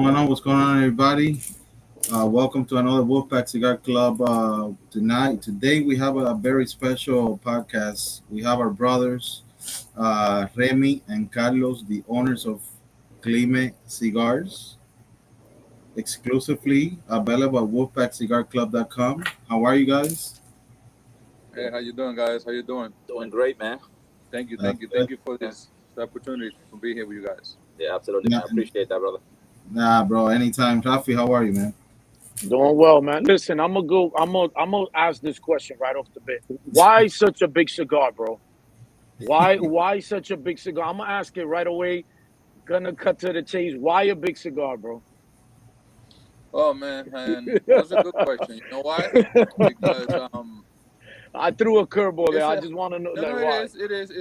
going on? What's going on, everybody? Welcome to another WolfPack Cigar Club. Today, we have a very special podcast. We have our brothers, Remy and Carlos, the owners of Clime Cigars, exclusively available at wolfpackcigarclub.com. How are you guys? Hey, how you doing, guys? How you doing? Doing great, man. Thank you, That's thank good. you for this opportunity to be here with you guys. Yeah, absolutely, Nah, man. Appreciate that, brother. nah, bro. Anytime, Rafi. How are you, man? Doing well, man. Listen, I'm gonna go. I'm gonna ask this question right off the bat. Why such a big cigar, bro? Why such a big cigar? I'm gonna ask it right away. Gonna cut to the chase. Why a big cigar, bro? Oh man, and that's a good question. You know why? Because I threw a curveball there. it's I a just want to know no, like no, why. it's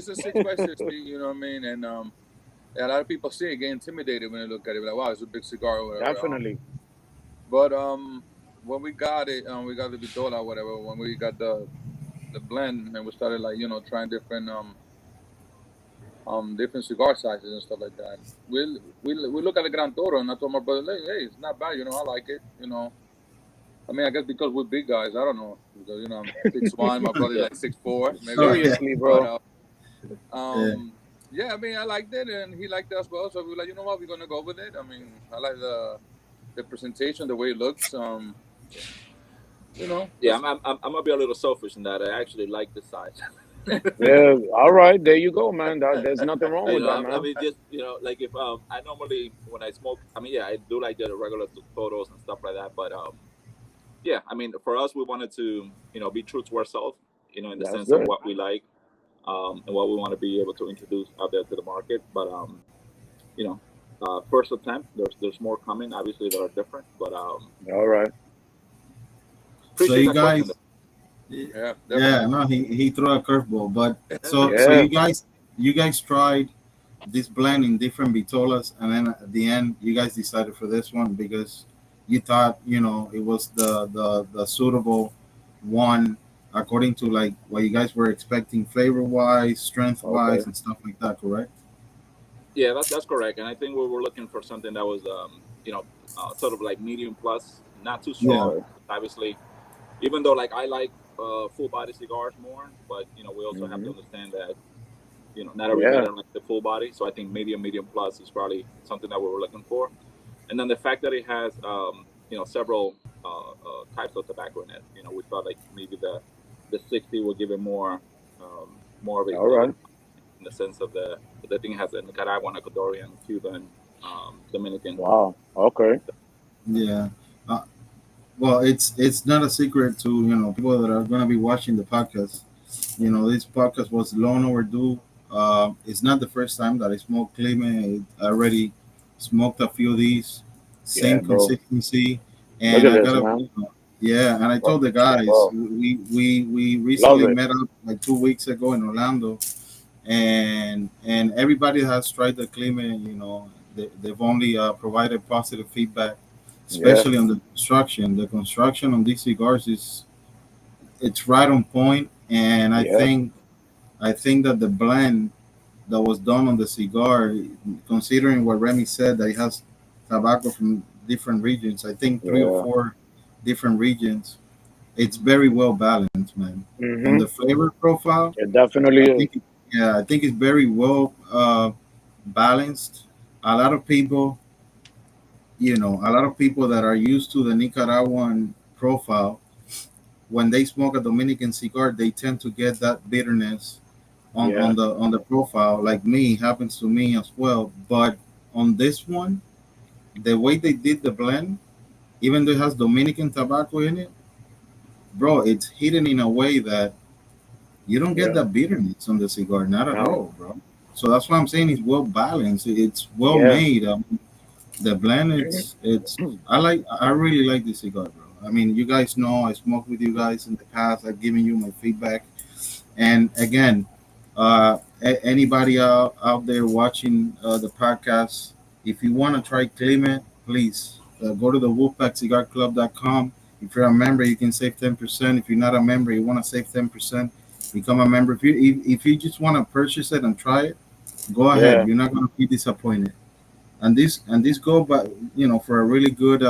a 6x60. You know what I mean? And a lot of people see it, get intimidated when they look at it, like, wow, it's a big cigar or whatever. Definitely. But when we got it, we got the vitola, whatever. When we got the blend, and we started like trying different cigar sizes and stuff like that. We look at the Gran Toro, and I told my brother, hey, it's not bad. I like it. I mean, I guess because we're big guys, I don't know, because I'm 6'1", my brother's like 6'4", maybe. Oh, yeah. Seriously, bro. But, yeah, I mean, I liked it, and he liked it as well. So we were like, you know what, we're gonna go with it. I mean, I like the presentation, the way it looks. Yeah, I'm gonna be a little selfish in that I actually like the size. Yeah. All right. There you go, man. There's nothing wrong with that, I man. mean, just like if I normally when I smoke, I mean, yeah, I do like the regular photos and stuff like that. But yeah, I mean, for us, we wanted to be true to ourselves, in the That's sense of good. what we like, and what we want to be able to introduce out there to the market. But you know, first attempt. There's more coming, obviously, that are different. But All right. So appreciate you that question. guys, Yeah, yeah, definitely. no, he threw a curveball, but so Yeah. you guys tried this blend in different vitolas, and then at the end, you guys decided for this one because you thought it was the suitable one according to like what you guys were expecting, flavor wise, strength Okay. wise, and stuff like that. Correct? Yeah, that's correct. And I think we were looking for something that was, sort of like medium plus, not too Yeah. strong. Okay. Obviously, even though like I like full body cigars more, but we also have to Hmm. understand that not everybody Yeah. likes the full body. So I think medium plus is probably something that we were looking for. And then the fact that it has several types of tobacco in it, we felt like maybe the 60 will give it more of a All flavor right. in the sense of the thing has a Nicaraguan, Ecuadorian, Cuban, Dominican. Wow. Okay. Yeah. Uh, well, it's not a secret to people that are going to be watching the podcast. This podcast was long overdue. It's not the first time that I smoked Clima. I already smoked a few of these, Yeah, same bro. consistency, Look and at I this, gotta, man. yeah. And I told the guys Wow. we Love recently it. met up like 2 weeks ago in Orlando, and everybody has tried the Clima. They've only provided positive feedback, Yeah. especially on the construction. The construction on these cigars it's right on point, and Yeah. I think that the blend that was done on the cigar, considering what Remy said, that it has tobacco from different regions, I think three or Yeah. four different regions, it's very well balanced, man. On Hmm. the flavor profile, It definitely I is. think, yeah, I think it's very well balanced. A lot of people, a lot of people that are used to the Nicaraguan profile, when they smoke a Dominican cigar, they tend to get that bitterness Yeah. on the profile. Like me, happens to me as well. But on this one, the way they did the blend, even though it has Dominican tobacco in it, bro, it's hidden in a way that you don't get Yeah. that bitterness on the cigar, not at No. all, bro. So that's why I'm saying it's well balanced. It's well Yeah. made. The blend, I really like this cigar, bro. I mean, you guys know I smoked with you guys in the past. I've given you my feedback. And again, anybody out there watching the podcast, if you want to try Clement, please go to the wolfpackcigarclub.com. If you're a member, you can save 10%. If you're not a member, you want to save 10%, become a member. If you just want to purchase it and try it, go ahead. Yeah. You're not going to be disappointed. and this go, but for a really good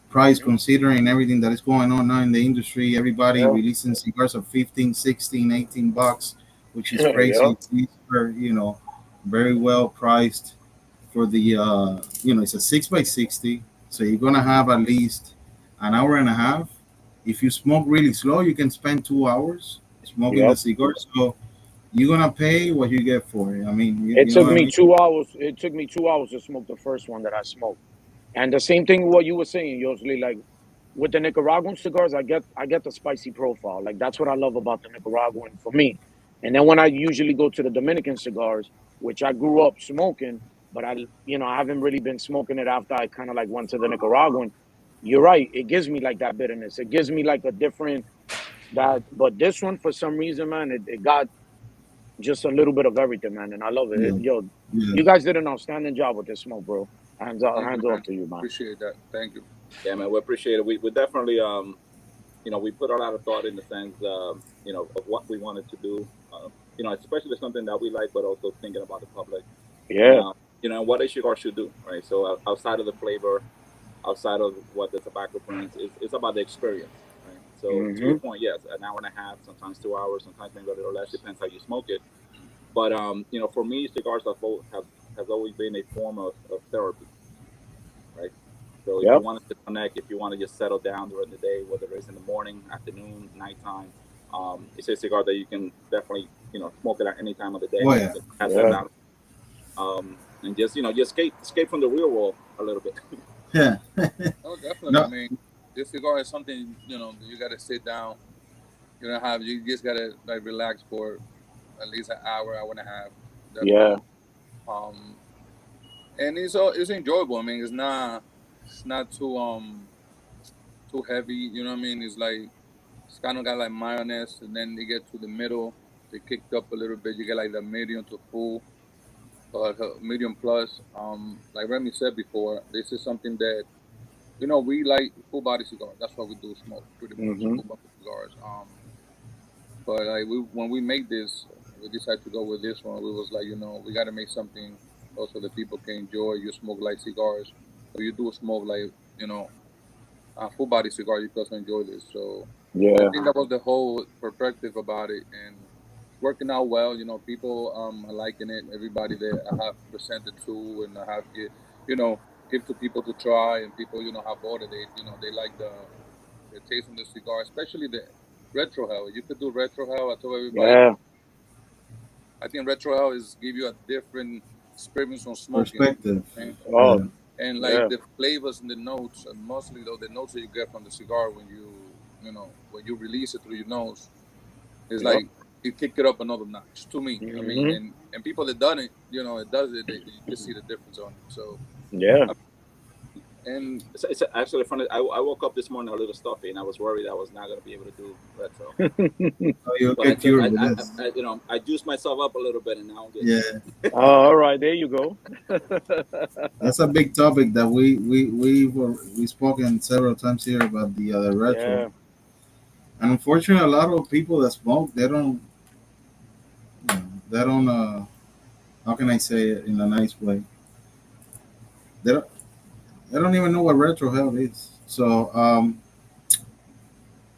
price, considering everything that is going on now in the industry. Everybody Yeah. releasing cigars of 15, 16, $18, which is Yeah. crazy. These are very well priced for the it's a 6 by 60, so you're gonna have at least an hour and a half. If you smoke really slow, you can spend 2 hours smoking the Yep. cigar. So you're gonna pay what you get for it. I mean, It you know took what I me mean? 2 hours. It took me 2 hours to smoke the first one that I smoked. And the same thing what you were saying, usually like with the Nicaraguan cigars, I get the spicy profile. Like that's what I love about the Nicaraguan for me. And then when I usually go to the Dominican cigars, which I grew up smoking, but I haven't really been smoking it after I kind of like went to the Nicaraguan. You're right. It gives me like that bitterness. It gives me like a different that. But this one, for some reason, man, it got just a little bit of everything, man, and I love it. Yeah, Yo, yeah, you guys did an outstanding job with this smoke, bro. Thank you, Hands man. off to you, man. Appreciate that. Thank you. Yeah, man, we appreciate it. We definitely we put a lot of thought in the sense of what we wanted to do. Especially something that we like, but also thinking about the public and Yeah. what a cigar should do, right? So outside of the flavor, outside of what the tobacco brings, it's about the experience, right? So to your Hmm. point, yes, an hour and a half, sometimes 2 hours, sometimes maybe a little less, depends how you smoke it. But for me, cigars has always been a form of therapy, right? So if you Yep. want to connect, if you want to just settle down during the day, whether it's in the morning, afternoon, nighttime, it's a cigar that you can definitely smoke it at any time of the day. oh yeah, Just pass it Yeah. down, and just just escape from the real world a little bit. yeah. Oh, definitely. I No, mean, this cigar is something you got to sit down. You just got to like relax for at least an hour, hour and a half. Yeah. Definitely. Um, and it's enjoyable. I mean, it's not too heavy. You know what I mean? It's like it's kind of got like mayonnaise, and then you get to the middle, they kicked up a little bit. You get like the medium to full, or medium plus. Like Remy said before, this is something that we like full body cigars. That's what we do smoke pretty much Hmm. full body cigars. But like when we make this, we decided to go with this one. We was like, we got to make something also that people can enjoy. You smoke like cigars, or you do smoke like a full body cigar. You can also enjoy this. So I Yeah. think that was the whole perspective about it, and it's working out well. People are liking it. Everybody that I have presented to, and I have give to people to try, and people have ordered it. They like the taste of the cigar, especially the retrohale. You could do retrohale. I told everybody, Yeah. I think retrohale is give you a different experience on smoking, perspective. right? Oh, Yeah, And like yeah. the flavors and the notes, and mostly though the notes that you get from the cigar when you release it through your nose, it's Yep. like it kick it up another notch to me. I mean, Hmm. and people that done it, it does it. You can see the difference on it. So, Yeah. and It's actually funny. I woke up this morning a little stuffy, and I was worried I was not going to be able to do retro. so you'll But get cured with this. I juiced myself up a little bit, and now I'm good. Yeah, All right. There you go. that's a big topic that we spoken several times here about the retro. Yeah. And unfortunately, a lot of people that smoke, they don't how can I say it in a nice way? They don't they don't even know what retro hell is. So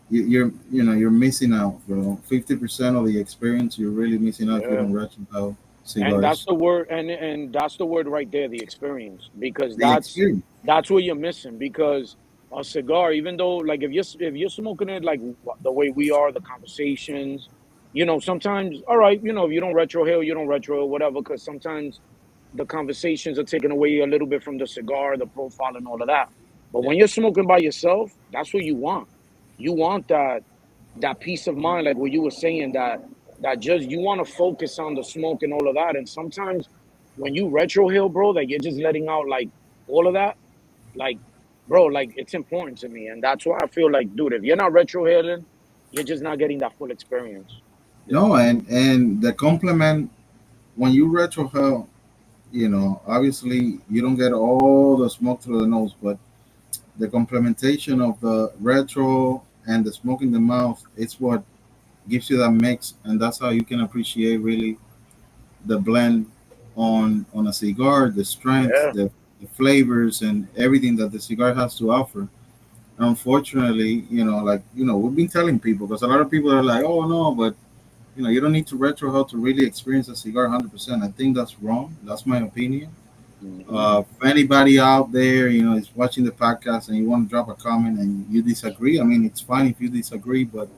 you're missing out, bro. 50% of the experience you're really missing out if you Yeah. don't retro hell And that's cigars. the word, and that's the word right there, the experience, because The that's experience. that's what you're missing. Because a cigar, even though like if you're smoking it like the way we are, the conversations, sometimes all right, if you don't retrohale, you don't retrohale, whatever. Because sometimes the conversations are taken away a little bit from the cigar, the profile, and all of that. But Yeah, when you're smoking by yourself, that's what you want. You want that peace of mind, like what you were saying, that just you want to focus on the smoke and all of that. And sometimes when you retrohale, bro, that you're just letting out like all of that, like, bro, like it's important to me. And that's why I feel like, dude, if you're not retrohaling, you're just not getting that full experience. yeah, No, and the compliment when you retro hell, obviously you don't get all the smoke through the nose, but the complementation of the retro and the smoke in the mouth, it's what gives you that mix, and that's how you can appreciate really the blend on a cigar, the strength, Yeah. the flavors and everything that the cigar has to offer. Unfortunately, like we've been telling people because a lot of people are like, oh no, but you don't need to retro to really experience a cigar 100%. I think that's wrong. That's my opinion. Hmm. If anybody out there, is watching the podcast and you want to drop a comment and you disagree, I mean, it's fine if you disagree, but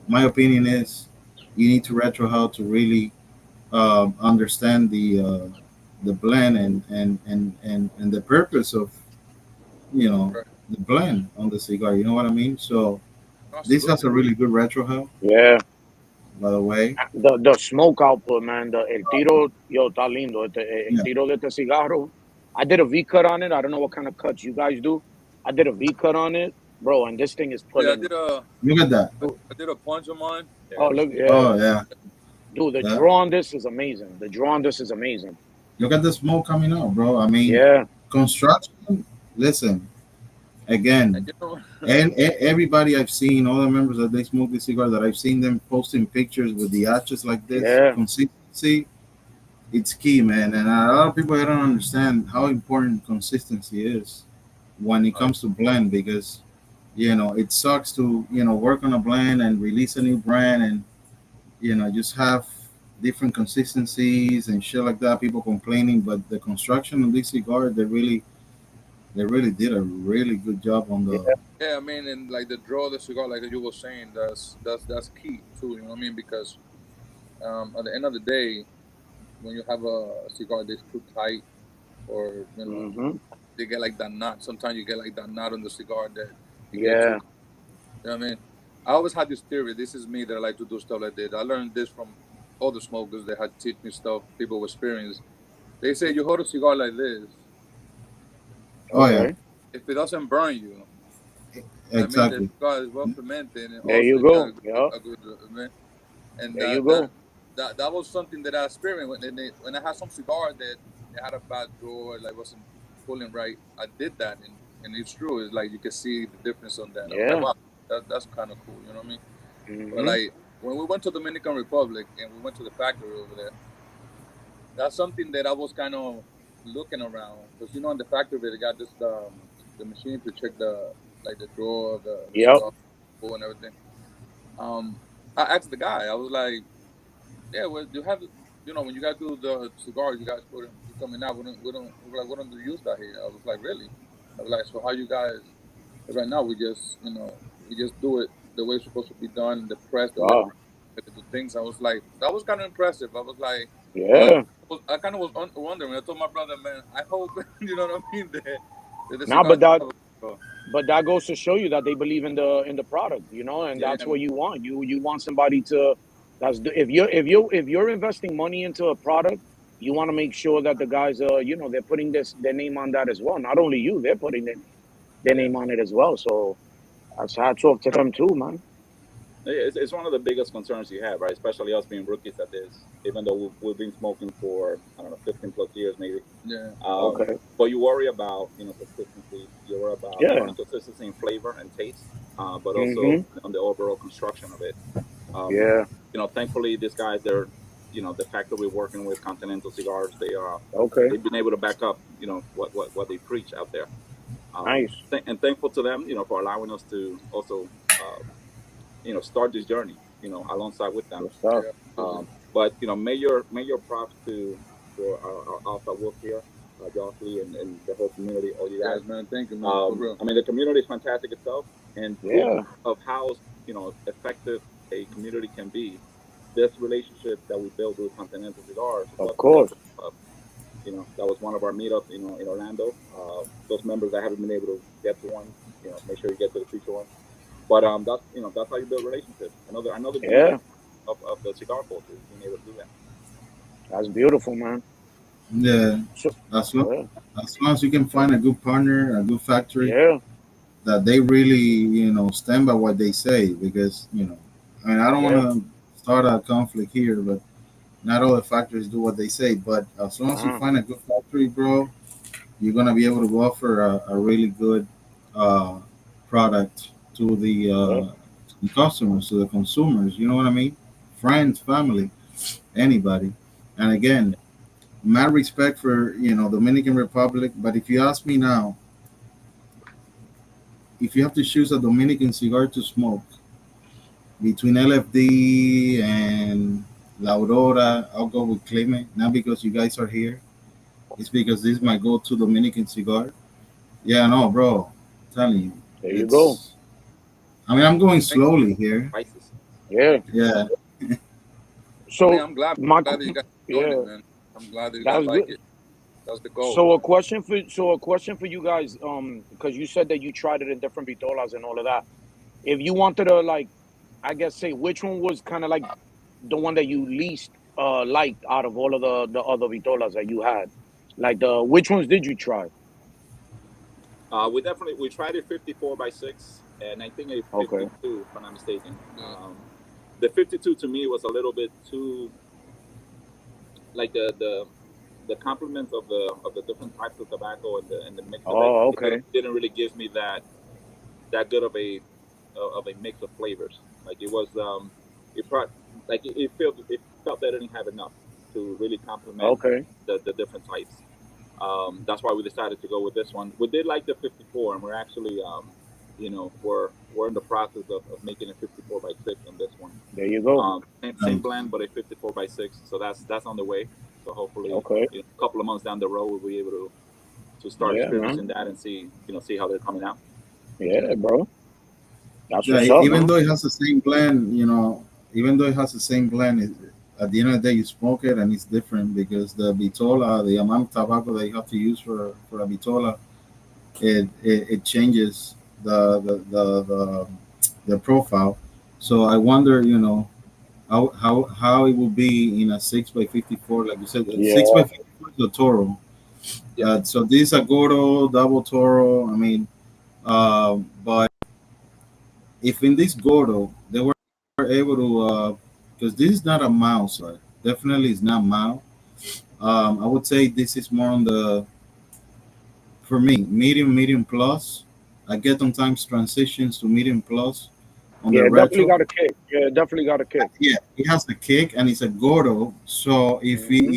my opinion is you need to retro to really understand the blend and the purpose of Right. the blend on the cigar. You know what I mean? So this has Absolutely. a really good retro hell, Yeah. by the way. The smoke output, man. El tiro, yo, está lindo. El Yeah. tiro de este cigarro. I did a V cut on it. I don't know what kind of cuts you guys do. I did a V cut on it, bro, and this thing is Yeah, pulling. Look at that. I did a punch on mine. Oh, Yeah, look, Oh yeah, yeah, dude, the yeah. draw on this is amazing. The draw on this is amazing. Look at the smoke coming out, bro. I mean, Yeah. construction. Listen and again, you know, and everybody I've seen, all the members that they smoke the cigar that I've seen them posting pictures with the ashes like this, Yeah. consistency, it's key, man. And a lot of people don't understand how important consistency is when it right. comes to blend because it sucks to work on a blend and release a new brand and just have different consistencies and shit like that. People complaining, but the construction of this cigar, they really did a really good job on the. Yeah, I mean, and like the draw of the cigar, like you were saying, that's key too. You know what I mean? Because at the end of the day, when you have a cigar that's too tight, or Hmm. they get like that knot. Sometimes you get like that knot on the cigar that you get too. Yeah. You know what I mean? I always had this theory. This is me that I like to do stuff like that. I learned this from other smokers that had teach me stuff. People with experience. They say you hold a cigar like this. Oh yeah, Okay. If it doesn't burn you, that means the exactly. cigar is well fermented and There also you it got go. Yeah. a good man. And There you go. that was something that I experienced when I had some cigars that they had a bad draw, like wasn't pulling right. I did that, and it's true. It's like you can see the difference on that. I was like, Yeah. wow, that's kind of cool. You know what I mean? But Hmm. like when we went to Dominican Republic and we went to the factory over there, that's something that I was kind of looking around because in the factory they got this the machine to check the like the drawer of the Yep. cigar pull and everything. Um, I asked the guy. I was like, "Yeah, well, you have when you guys do the cigars, you guys put them you coming out. We don't do use that here." I was like, "Really?" I was like, "So how you guys right now? We just do it the way it's supposed to be done. The press, the lever, Wow. the things." I was like, that was kind of impressive. I was like, I Yeah. I kind of was wondering. I told my brother, man, I hope you know what I mean. That the Now, cigars. but that goes to show you that they believe in the product, and Yeah, that's what you want. You want somebody to if you're investing money into a product, you want to make sure that the guys they're putting their name on that as well. Not only you, they're putting their yeah, name on it as well. So that's hats off to them too, man. It's one of the biggest concerns you have, right? Especially us being rookies at this, even though we've been smoking for, I don't know, 15 plus years maybe. yeah, Okay. But you worry about, consistency. You worry about not Yeah. only consistency in flavor and taste, but also Mhm. on the overall construction of it. Um, Yeah. Thankfully, these guys, they're, the factory we're working with, Continental Cigars, Okay. they've been able to back up, what they preach out there. Nice. And thankful to them, for allowing us to also, start this journey, alongside with them. Good stuff. yeah, absolutely. But major props to our Alpha Wolf here, Jocelyn and the whole community, all you Yes, guys. man. Thank you, man. For real. I mean, the community is fantastic itself, and proof Yeah. of how effective a community can be. This relationship that we built with Continental Cigars Of was course. that was one of our meetups, in Orlando. Those members that haven't been able to get to one, make sure you get to the future one. But that's how you build relationships. Another beauty Yeah. of the cigar culture is being able to do that. That's beautiful, man. Yeah, So as long, yeah. as long as you can find a good partner, a good factory Yeah. that they really stand by what they say because I mean I don't want Yeah. to start a conflict here, but not all the factories do what they say. But as long as you Uh-huh. find a good factory, bro, you're gonna be able to offer a really good uh, product to Yeah. the customers, to the consumers. You know what I mean? Friends, family, anybody. And again, mad respect for Dominican Republic. But if you ask me now, if you have to choose a Dominican cigar to smoke between LFD and La Aurora, I'll go with Clime. Not because you guys are here, it's because this is my go-to Dominican cigar. Yeah, no, bro. I'm telling you, There you go. it's. I mean, I'm going Thanks. slowly here. Prices. Yeah. Yeah, I So mean, I'm glad my that you guys are doing it, yeah, man. I'm glad that you guys that's like good. it. That's the goal. So a question for you guys, because you said that you tried it in different vitolas and all of that. If you wanted to, like, I guess, say which one was kind of like the one that you least liked out of all of the other vitolas that you had, like the which ones did you try? We tried it 54 by 6, and I think a Okay. 52, if I'm not mistaken. Yeah. The 52 to me was a little bit too like the complements of the different types of tobacco and the mix of it. Oh, It okay. didn't really give me that good of a mix of flavors. Like it was it brought like it felt that it didn't have enough to really complement Okay. the different types. That's why we decided to go with this one. We did like the 54, and we're actually, we're in the process of making a 54 by 6 on this one. There you go. Same blend, but a 54 by 6. So that's on the way. So hopefully, Okay. a couple of months down the road, we'll be able to start Yeah, man. experiencing that and see how they're coming out. Yeah, bro. That's yeah. what's up, Even man. though it has the same blend, even though it has the same blend, at the end of the day, you smoke it and it's different because the bitola, the amount of tobacco that you have to use for a bitola, it changes the profile. So I wonder, how it will be in a 6 by 54, like you said, six Yeah. by 54 is a Toro. Yeah, So this is a Gordo double Toro. I mean, but if in this Gordo they were able to, because this is not a mouse, right? Definitely, it's not mouse. I would say this is more on the, for me, medium plus. I get sometimes transitions to medium plus on Yeah, the it definitely retro. got a kick. Yeah, it definitely got a kick. Yeah, it has the kick and it's a Gordo. So Hmm.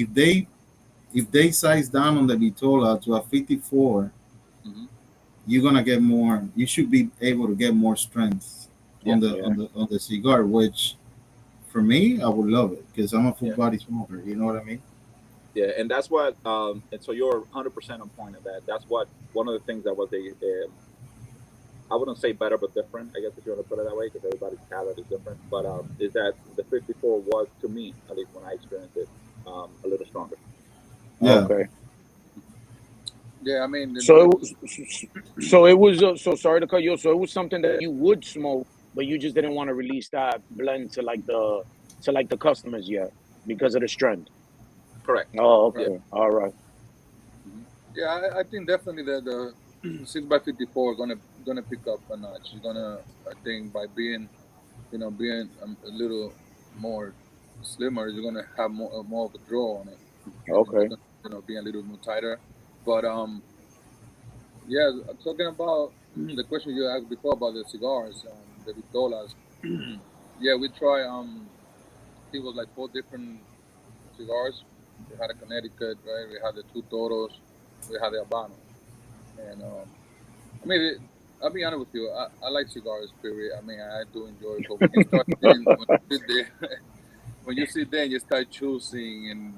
if they size down on the Vitola to a 54, hmm you're gonna get more. You should be able to get more strength yeah, Yeah. on the cigar. Which for me, I would love it because I'm a full yeah, body smoker. You know what I mean? yeah. And that's what. And so you're 100% on point of that. That's what one of the things that was I wouldn't say better, but different. I guess if you want to put it that way, because everybody's palate is different. But is that the 54 was to me, at least when I experienced it, a little stronger. Yeah, Okay. Yeah, I mean, So it was, so it was so sorry to cut you off. So it was something that you would smoke, but you just didn't want to release that blend to like the customers yet because of the strength. Correct. Oh, right. Yeah. okay. All right. hmm Yeah, I think definitely that the 6 by 54 gonna pick up a notch. It's gonna, I think, by being a little more slimmer, you're gonna have more of a draw on it, and it's Okay. gonna be a little more tighter. But yeah, talking about the question you asked before about the cigars, the vitolas. Yeah, we try. I think it was like 4 different cigars. We had a Connecticut, right? We had the two Toros. We had the Habano, and I mean, I'll be honest with you. I like cigars, period. I mean, I do enjoy it. But when you start sitting, when you sit there, when you sit there and you start choosing and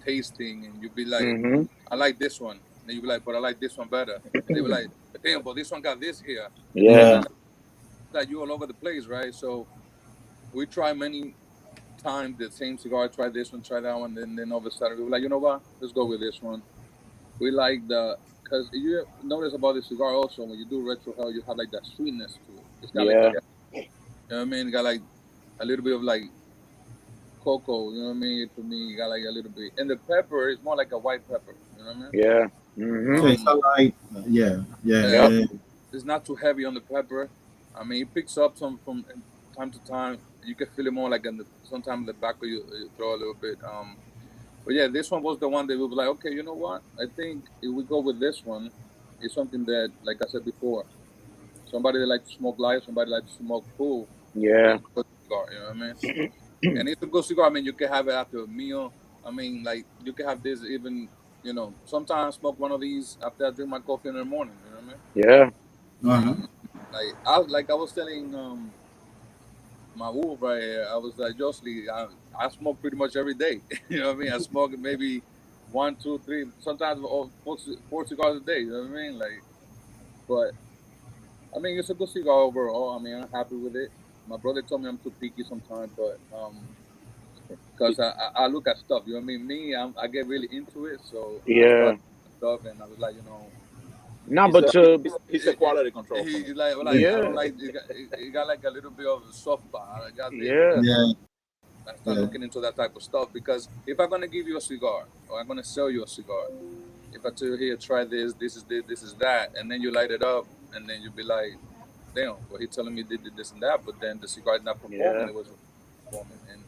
tasting, and you be like, Mm-hmm. I like this one. And then you be like, but I like this one better. And they be like, damn, but this one got this here. And then Yeah. yeah, it's like you all over the place, right? So we try many times the same cigar. Try this one, try that one. Then all of a sudden we were like, you know what? Let's go with this one. We like because you notice about the cigar also when you do retro hell, you have like that sweetness to it. It's got like a, Yeah. you know what I mean? It got like a little bit of like cocoa, you know what I mean? To me, it got like a little bit, and the pepper is more like a white pepper, you know what I mean? Yeah. Mm-hmm. yeah. It's a light. Yeah, yeah, Yeah, Yep. yeah. it's not too heavy on the pepper. I mean, it picks up some from time to time. You can feel it more like in the sometimes in the back of you throw a little bit. But yeah, this one was the one that we were like, okay, you know what? I think if we go with this one, it's something that, like I said before, somebody that like to smoke light, somebody that like to smoke cool. Yeah. It's a good cigar, you know what I mean? And it's a good cigar. I mean, you can have it after a meal. I mean, like you can have this even, sometimes I smoke one of these after I drink my coffee in the morning. You know what I mean? Yeah. Uh-huh. And like I was telling my wolf right here, I was like, Josely, I smoke pretty much every day. You know what I mean? I smoke maybe one, two, three, sometimes four cigars a day. You know what I mean? Like, but I mean, it's a good cigar overall. I mean, I'm happy with it. My brother told me I'm too picky sometimes, but because I look at stuff. You know what I mean? I get really into it, so I Yeah. start stuff, and I was like, No, it's but a He's a quality control for me. he like I yeah, don't like it got like a little bit of a soft spot. I got it yeah, because Yeah, I start yeah. looking into that type of stuff. Because if I'm gonna give you a cigar or I'm gonna sell you a cigar, if I tell you here, try this is that, and then you light it up, and then you be like, damn, well he telling me did this and that, but then the cigar is not performing. yeah, It was performing, and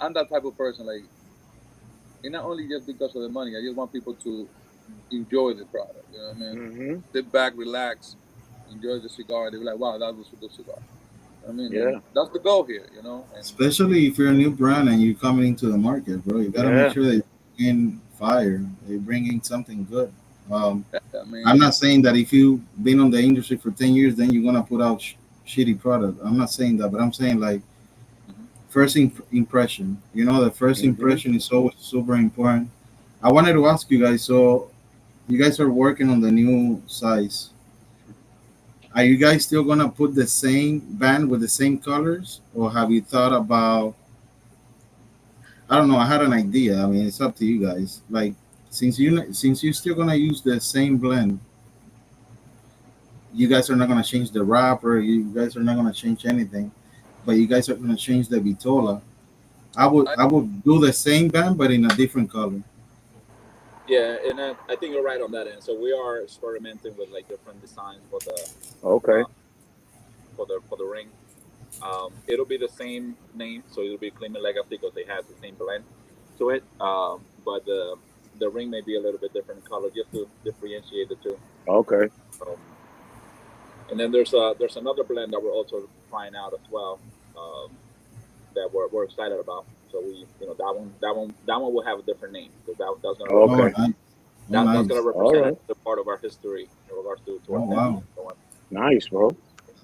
I'm that type of person. Like, and not only just because of the money, I just want people to enjoy the product. You know what I mean? mm-hmm, Sit back, relax, enjoy the cigar. They be like, wow, that was a good cigar. I mean, and yeah, that's the goal here, and Especially if you're a new brand and you're coming into the market, bro. You gotta make yeah, sure that you bring in fire. They bring in something good. Um, I I'm mean, not saying that if you've been on the industry for 10 years, then you're gonna put out shitty product. I'm not saying that, but I'm saying like mhm. first impression. You know, the first mm-hmm. impression is always super important. I wanted to ask you guys. So you guys are working on the new size. Are you guys still gonna put the same band with the same colors, or have you thought about? I don't know. I had an idea. I mean, it's up to you guys. Like, since you're still gonna use the same blend, you guys are not gonna change the wrapper. You guys are not gonna change anything, but you guys are gonna change the vitola. I, I would do the same band, but in a different color. Yeah, and I think you're right on that end. So we are experimenting with like different designs Okay, uh, for the ring. It'll be the same name, so it'll be Clime Legacy because they have the same blend to it. But the ring may be a little bit different in color just to differentiate the two. okay, Um, and then there's another blend that we're also trying out as well, that we're excited about. So we, that one will have a different name because that's gonna Oh, okay, represent nice. Oh, that's gonna nice. all represent right, another part of our history in regards to our Oh, family wow. and so on. nice, bro.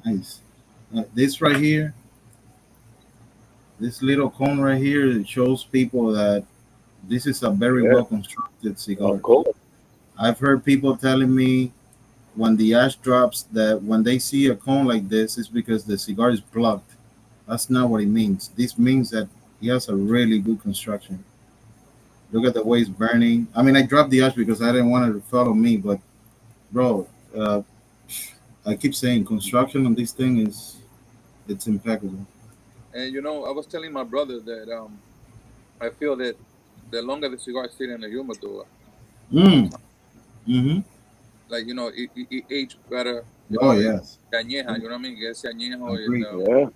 Nice. This right here, this little cone right here, it shows people that this is a very Yeah, well constructed of cigar. course, I've heard people telling me when the ash drops that when they see a cone like this, it's because the cigar is plugged. That's not what it means. This means that he has a really good construction. Look at the way it's burning. I mean, I dropped the ash because I didn't want it to follow me, but bro, I keep saying construction on this thing is it's impeccable. and I was telling my brother that I feel that the longer the cigar sit in the humidor, Mm. Mm-hmm. like it age better. Oh It yes. se añeja, you know what I mean? Que se añejo, and Agree. yeah,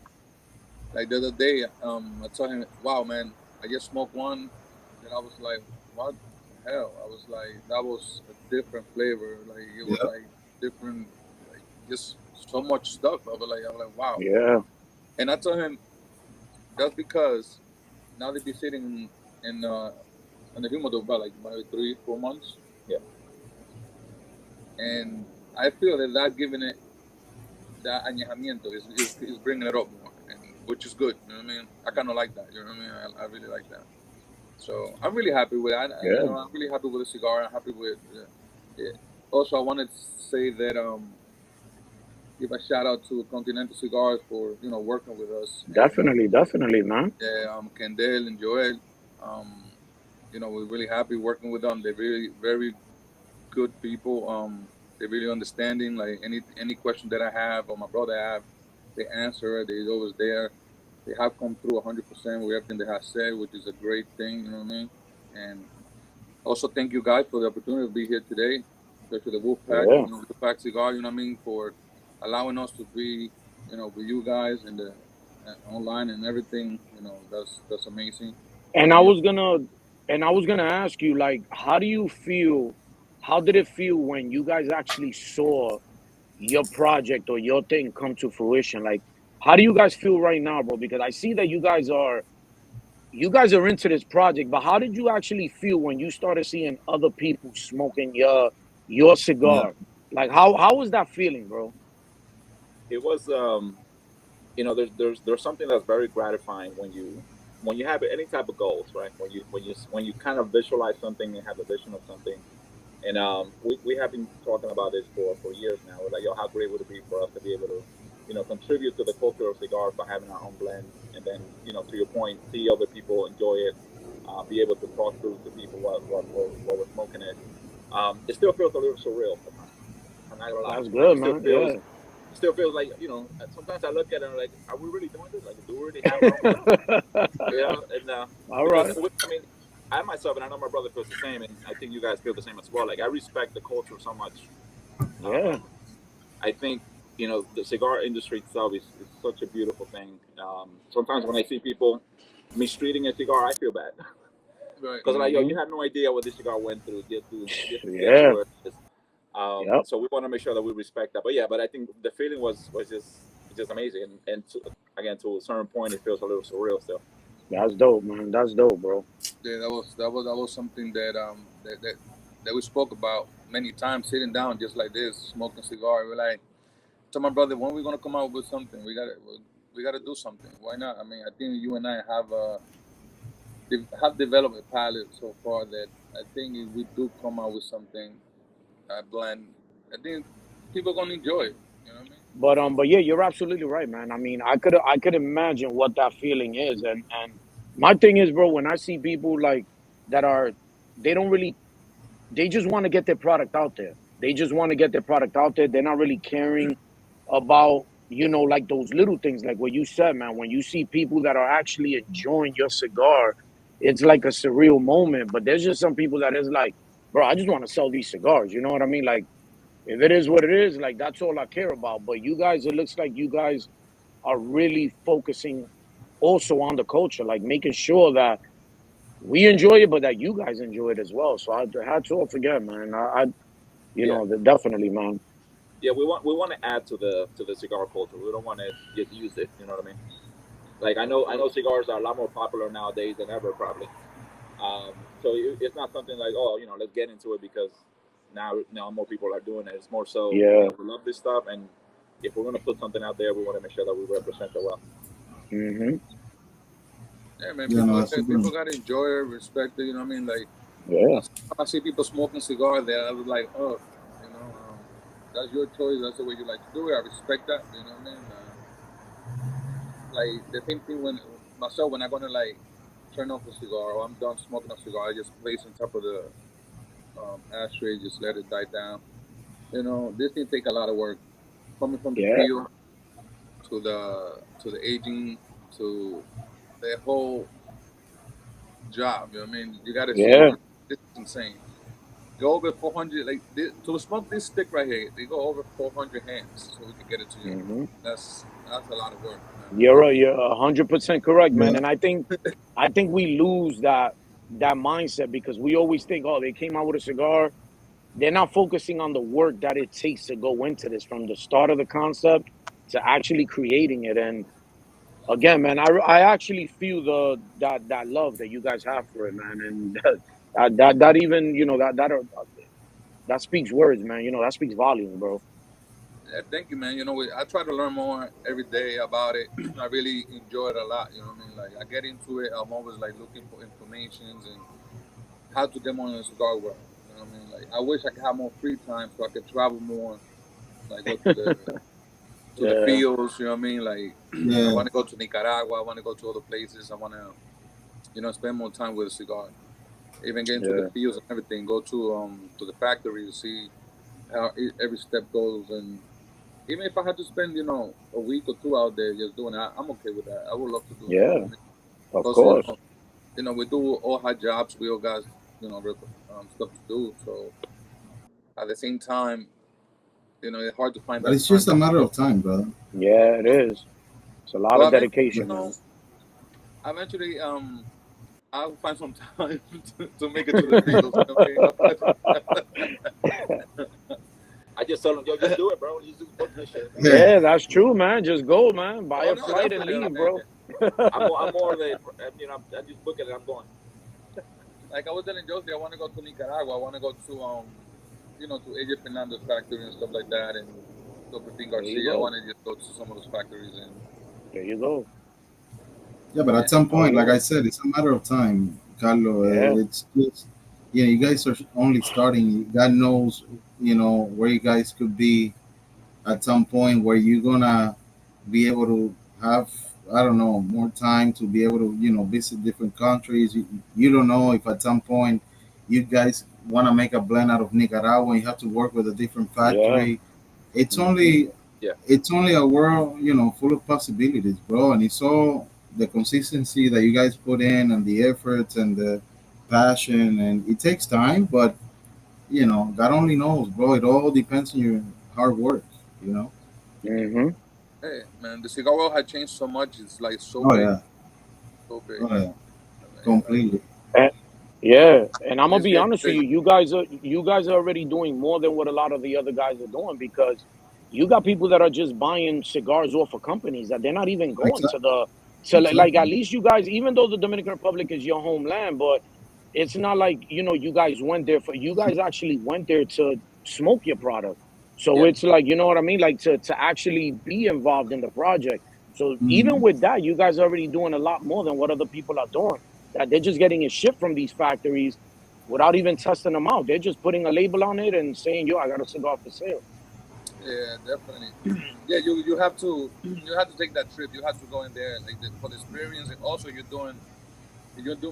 like the other day, I told him, "Wow, man, I just smoked one," and I was like, "What the hell?" I was like, "That was a different flavor. Like it was Yep. like different, like just so much stuff." I was like, "Wow." yeah, And I told him that's because now they be sitting in the humidor about like maybe 3 4 months, Yeah. and I feel that giving it that añejamiento is bringing it up more, and which is good. You know what I mean? I kind of like that. You know what I mean? I really like that. So I'm really happy with it. yeah, I'm really happy with the cigar. I'm happy with it. Also, I wanted to say that give a shout out to Continental Cigars for working with us, and definitely, definitely, man. yeah, Kendall and Joel. Um, we're really happy working with them. They're really very good people. They're really understanding. Like any question that I have or my brother have, they answer it. They're always there. They have come through 100% with everything they have said, which is a great thing. You know what I mean? And also, thank you guys for the opportunity to be here today, especially the WolfPack, Yeah, WolfPack Cigar. You know what I mean? For allowing us to be, with you guys and the online and everything. That's amazing. and I And was gonna, and I was gonna ask you, like, how do you feel? How did it feel when you guys actually saw your project or your thing come to fruition? Like, how do you guys feel right now, bro? Because I see that you guys are you guys are into this project, but how did you actually feel when you started seeing other people smoking your Yeah. cigar? Like how was that feeling, bro? It was you know, there's something that's very gratifying when you have any type of goals, right? When you kind of visualize something and have a vision of something. And we have been talking about this for years now. We're like, yo, how great would it be for us to be able to, you know, contribute to the culture of cigars by having our own blend, and then, you know, to your point, see other people enjoy it, be able to talk to people while we're smoking it. It still feels a little surreal sometimes. I'm not gonna lie. That's Like good, man. Yeah. it still feels like, you know. Sometimes I look at it and I'm like, are we really doing this? Like, do we really have our own blend? Yeah, and All because right. I mean, I myself, and I know my brother feels the same, and I think you guys feel the same as well. Like, I respect the culture so much. Yeah. Um, I think, you know, the cigar industry itself is such a beautiful thing. Sometimes when I see people mistreating a cigar, I feel bad Right. because like, yo, Hmm. you have no idea what this cigar went through just to get to Yeah. where it is. Yep. So we want to make sure that we respect that. But yeah, but I think the feeling was just amazing, and again, to a certain point, it feels a little surreal still. That's dope, man. That's dope, bro. Yeah, that was something that we spoke about many times, sitting down just like this, smoking cigar. We're like, to my brother, when we gonna come out with something? We gotta do something. Why not? I mean, I think you and I have developed a palette so far that I think if we do come out with something blend, I think people gonna enjoy it. You know what I mean? But yeah, you're absolutely right, man. I mean, I could imagine what that feeling is, and my thing is, bro, when I see people like that are, they don't really, they just want to get their product out there. They just want to get their product out there. They're not really caring about, like those little things, like what you said, man. When you see people that are actually enjoying your cigar, it's like a surreal moment. But there's just some people that is like, bro, I just want to sell these cigars. You know what I mean? Like, if it is what it is, like that's all I care about. But you guys, it looks like you guys are really focusing also on the culture, like making sure that we enjoy it, but that you guys enjoy it as well. So I had to all forget, man. Yeah, Definitely, man. yeah. We want to add to the cigar culture. We don't want to just use it. You know what I mean? Like, I know cigars are a lot more popular nowadays than ever, probably. So it's not something like, oh, you know, let's get into it because now more people are doing it. It's more so, you Yeah. know, we love this stuff, and if we're gonna put something out there, we want to make sure that we represent it well. Hmm. Yeah, man. Yeah, no, People that's super. people gotta enjoy it, respect it. You know what I mean? Like, Yeah. I see people smoking cigar there. I was like, oh, you know, that's your choice. That's the way you like to do it. I respect that. You know what I mean? Like the same thing when myself when I'm gonna like turn off a cigar or I'm done smoking a cigar, I just place on top of the ashtray, just let it die down. You know, this thing take a lot of work, coming from the Yeah. peel to the aging to the whole job. You know what I mean? You gotta see Yeah. this is insane. Go over 400 like to smoke this stick right here. They go over 400 hands so we can get it to you. Hmm. That's a lot of work, man. You're right. You're 100% correct, man. Yeah. And I think we lose that mindset because we always think, oh, they came out with a cigar. They're not focusing on the work that it takes to go into this from the start of the concept to actually creating it. And again, man, I actually feel that love that you guys have for it, man. And that even, that speaks words, man. That speaks volumes, bro. Yeah, thank you, man. You know, I try to learn more every day about it. I really enjoy it a lot. You know what I mean? Like I get into it. I'm always like looking for informations and how to get more in the cigar world. You know what I mean? Like I wish I could have more free time so I could travel more. Like go to the Yeah. fields. You know what I mean? Like I Yeah. want to go to Nicaragua. I want to go to other places. I want to spend more time with a cigar. Even get into the Yeah. fields and everything. Go to the factory to see how every step goes and even if I had to spend, a week or two out there just doing it, I'm okay with that. I would love to do that. You know Yeah. what I mean? Of Because course. we do all have jobs. We all got stuff to do. So at the same time, it's hard to find But that it's time just a to matter go. of time, brother. Yeah, it is. It's a lot But of eventually, Yeah. dedication, man. eventually, I'll find some time to make it to the fields. You know what I mean? I'll find I just tell them, yo, just do it, bro. Just book this shit. Yeah. Yeah, that's true, man. Just go, man. Buy oh a no, flight and definitely. I leave, mean, bro. I'm more than I just book it and I'm going. Like I was telling Josie, I want to go to Nicaragua. I want to go to to AJ Fernandez factory and stuff like that, and to Pepin There you Garcia. I go. want to just go to some of those factories and There you go. Yeah, but yeah, at some Oh point, like yeah. I said, it's a matter of time, Carlo. Yeah. It's just, you guys are only starting. God knows, where you guys could be at some point where you're gonna be able to have, I don't know, more time to be able to, visit different countries. You don't know if at some point you guys want to make a blend out of Nicaragua and you have to work with a different Yeah. factory. It's Hmm. only Yeah, it's only a world, full of possibilities, bro. And it's all the consistency that you guys put in and the efforts and the passion. And it takes time, but God only knows, bro. It all depends on your hard work, you know. Hmm. hey man, the cigar world had changed so much. It's like so Oh big, yeah, so big. oh yeah, I mean, like completely. And, yeah, and I'm gonna it's be getting honest with big. you. You guys are already doing more than what a lot of the other guys are doing because you got people that are just buying cigars off of companies that they're not even going to Exactly, the so like exactly. at least you guys, even though the Dominican Republic is your homeland, but it's not like you guys went there for you guys actually went there to smoke your product. So yeah. it's like you know what I mean, like to actually be involved in the project. So even Mhm. with that, you guys are already doing a lot more than what other people are doing that they're just getting it shipped from these factories without even testing them out. They're just putting a label on it and saying, "Yo, I got a cigar for sale." Yeah, definitely. Yeah, you have to you have to take that trip. You have to go in there like for the experience, and also you're doing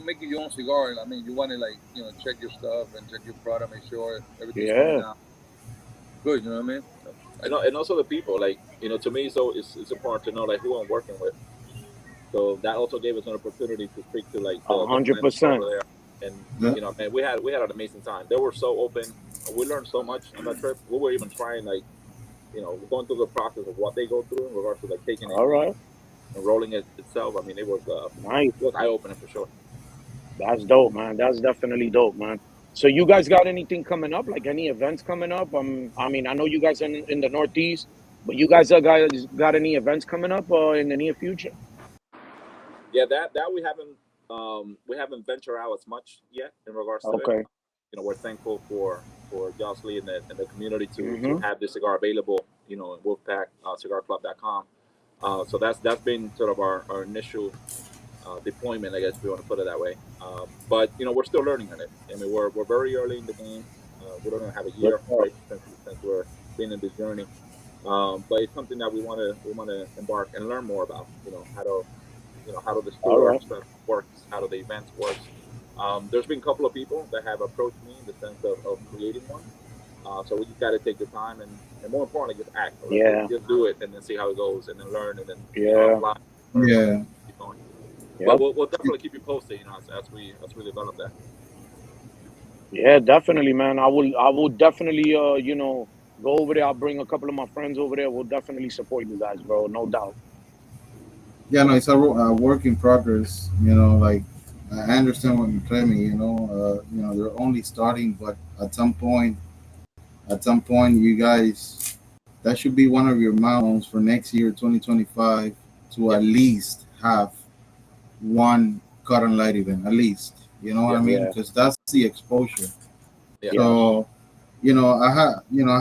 making your own cigar. I mean, you want to like check your stuff and check your product, make sure everything's coming Yeah. out good. You know what I mean? I, And also the people, like to me, so it's important to know like who I'm working with. So that also gave us an opportunity to speak to like A the hundred planners over percent. there, and Yeah. man, we had an amazing time. They were so open. We learned so much on that trip. We were even trying like going through the process of what they go through in regards to like taking All right. and rolling it itself. I mean, Nice. it was eye opening for sure. That's dope, man. That's definitely dope, man. So you guys got anything coming up? Like any events coming up? I mean, I know you guys in the Northeast, but you guys got any events coming up in the near future? Yeah, that we haven't ventured out as much yet in regards to it. Okay. We're thankful for Jocelyn and the community to Mm-hmm. have this cigar available. In WolfPack cigarclub.com. So that's been sort of our initial deployment, I guess if we want to put it that way. But we're still learning on it. I mean, we're very early in the game. We don't even have a Good year, stuff. right, since we're been in this journey. But it's something that we want to embark and learn more about. How do the All store right. stuff works, how do the events works. There's been a couple of people that have approached me in the sense of creating one. So we just got to take the time and more importantly, just act. Like Yeah. just do it and then see how it goes and then learn and then Yeah. apply or Yeah. keep going. But Yep. we'll definitely keep you posted, as we develop that. Yeah, definitely, man. I will definitely go over there. I'll bring a couple of my friends over there. We'll definitely support you guys, bro. No doubt. Yeah, no, it's a work in progress. Like I understand what you're claiming. They're only starting, but at some point, you guys, that should be one of your milestones for next year, 2025, to Yeah, at least have one cut and light event, at least. You know what yeah, I mean? Yeah. Because that's the exposure. yeah, Yes. So, I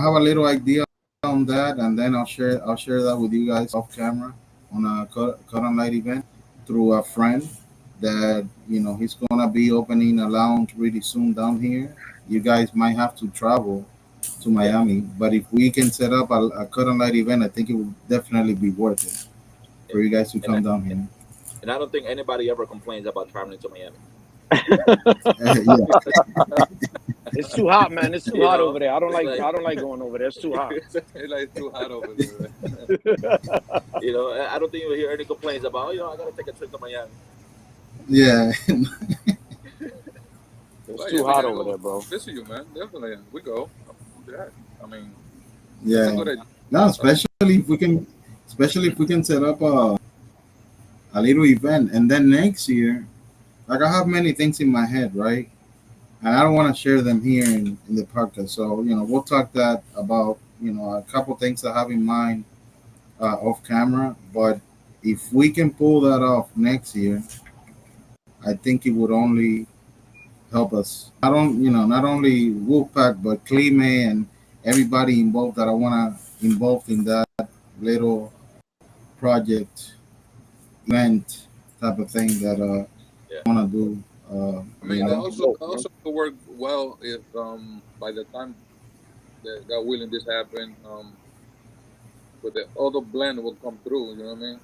have a little idea on that, and then I'll share that with you guys off camera on a cut and light event through a friend that he's gonna be opening a lounge really soon down here. You guys might have to travel to yeah, Miami, but if we can set up a cut and light event, I think it would definitely be worth it yeah. for you guys to And I, come down here. and I don't think anybody ever complains about traveling to Miami. Yeah, It's too hot, man. It's too You hot know, over there. I don't it's like like I don't like going over there. It's too hot. it's like too hot over there. Right? I don't think you'll hear any complaints about I gotta take a trip to Miami. yeah, It's Well, yeah, too we hot gotta over go there, bro. visit you, man. Definitely, we go. Yeah, I mean, that's a yeah. good idea. No, Uh, especially if we can set up a little event, and then next year, like I have many things in my head, right? And I don't want to share them here in the podcast. So we'll talk about a couple things I have in mind off camera. But if we can pull that off next year, I think it would only help us. Not on not only Wolfpack but Clime and everybody involved that I wanna involved in that little project event type of thing that Yeah. I wanna do. I You mean, that know. also Dope, man. also could work well if by the time that God willing this happen, with the other blend will come through. You know what I mean?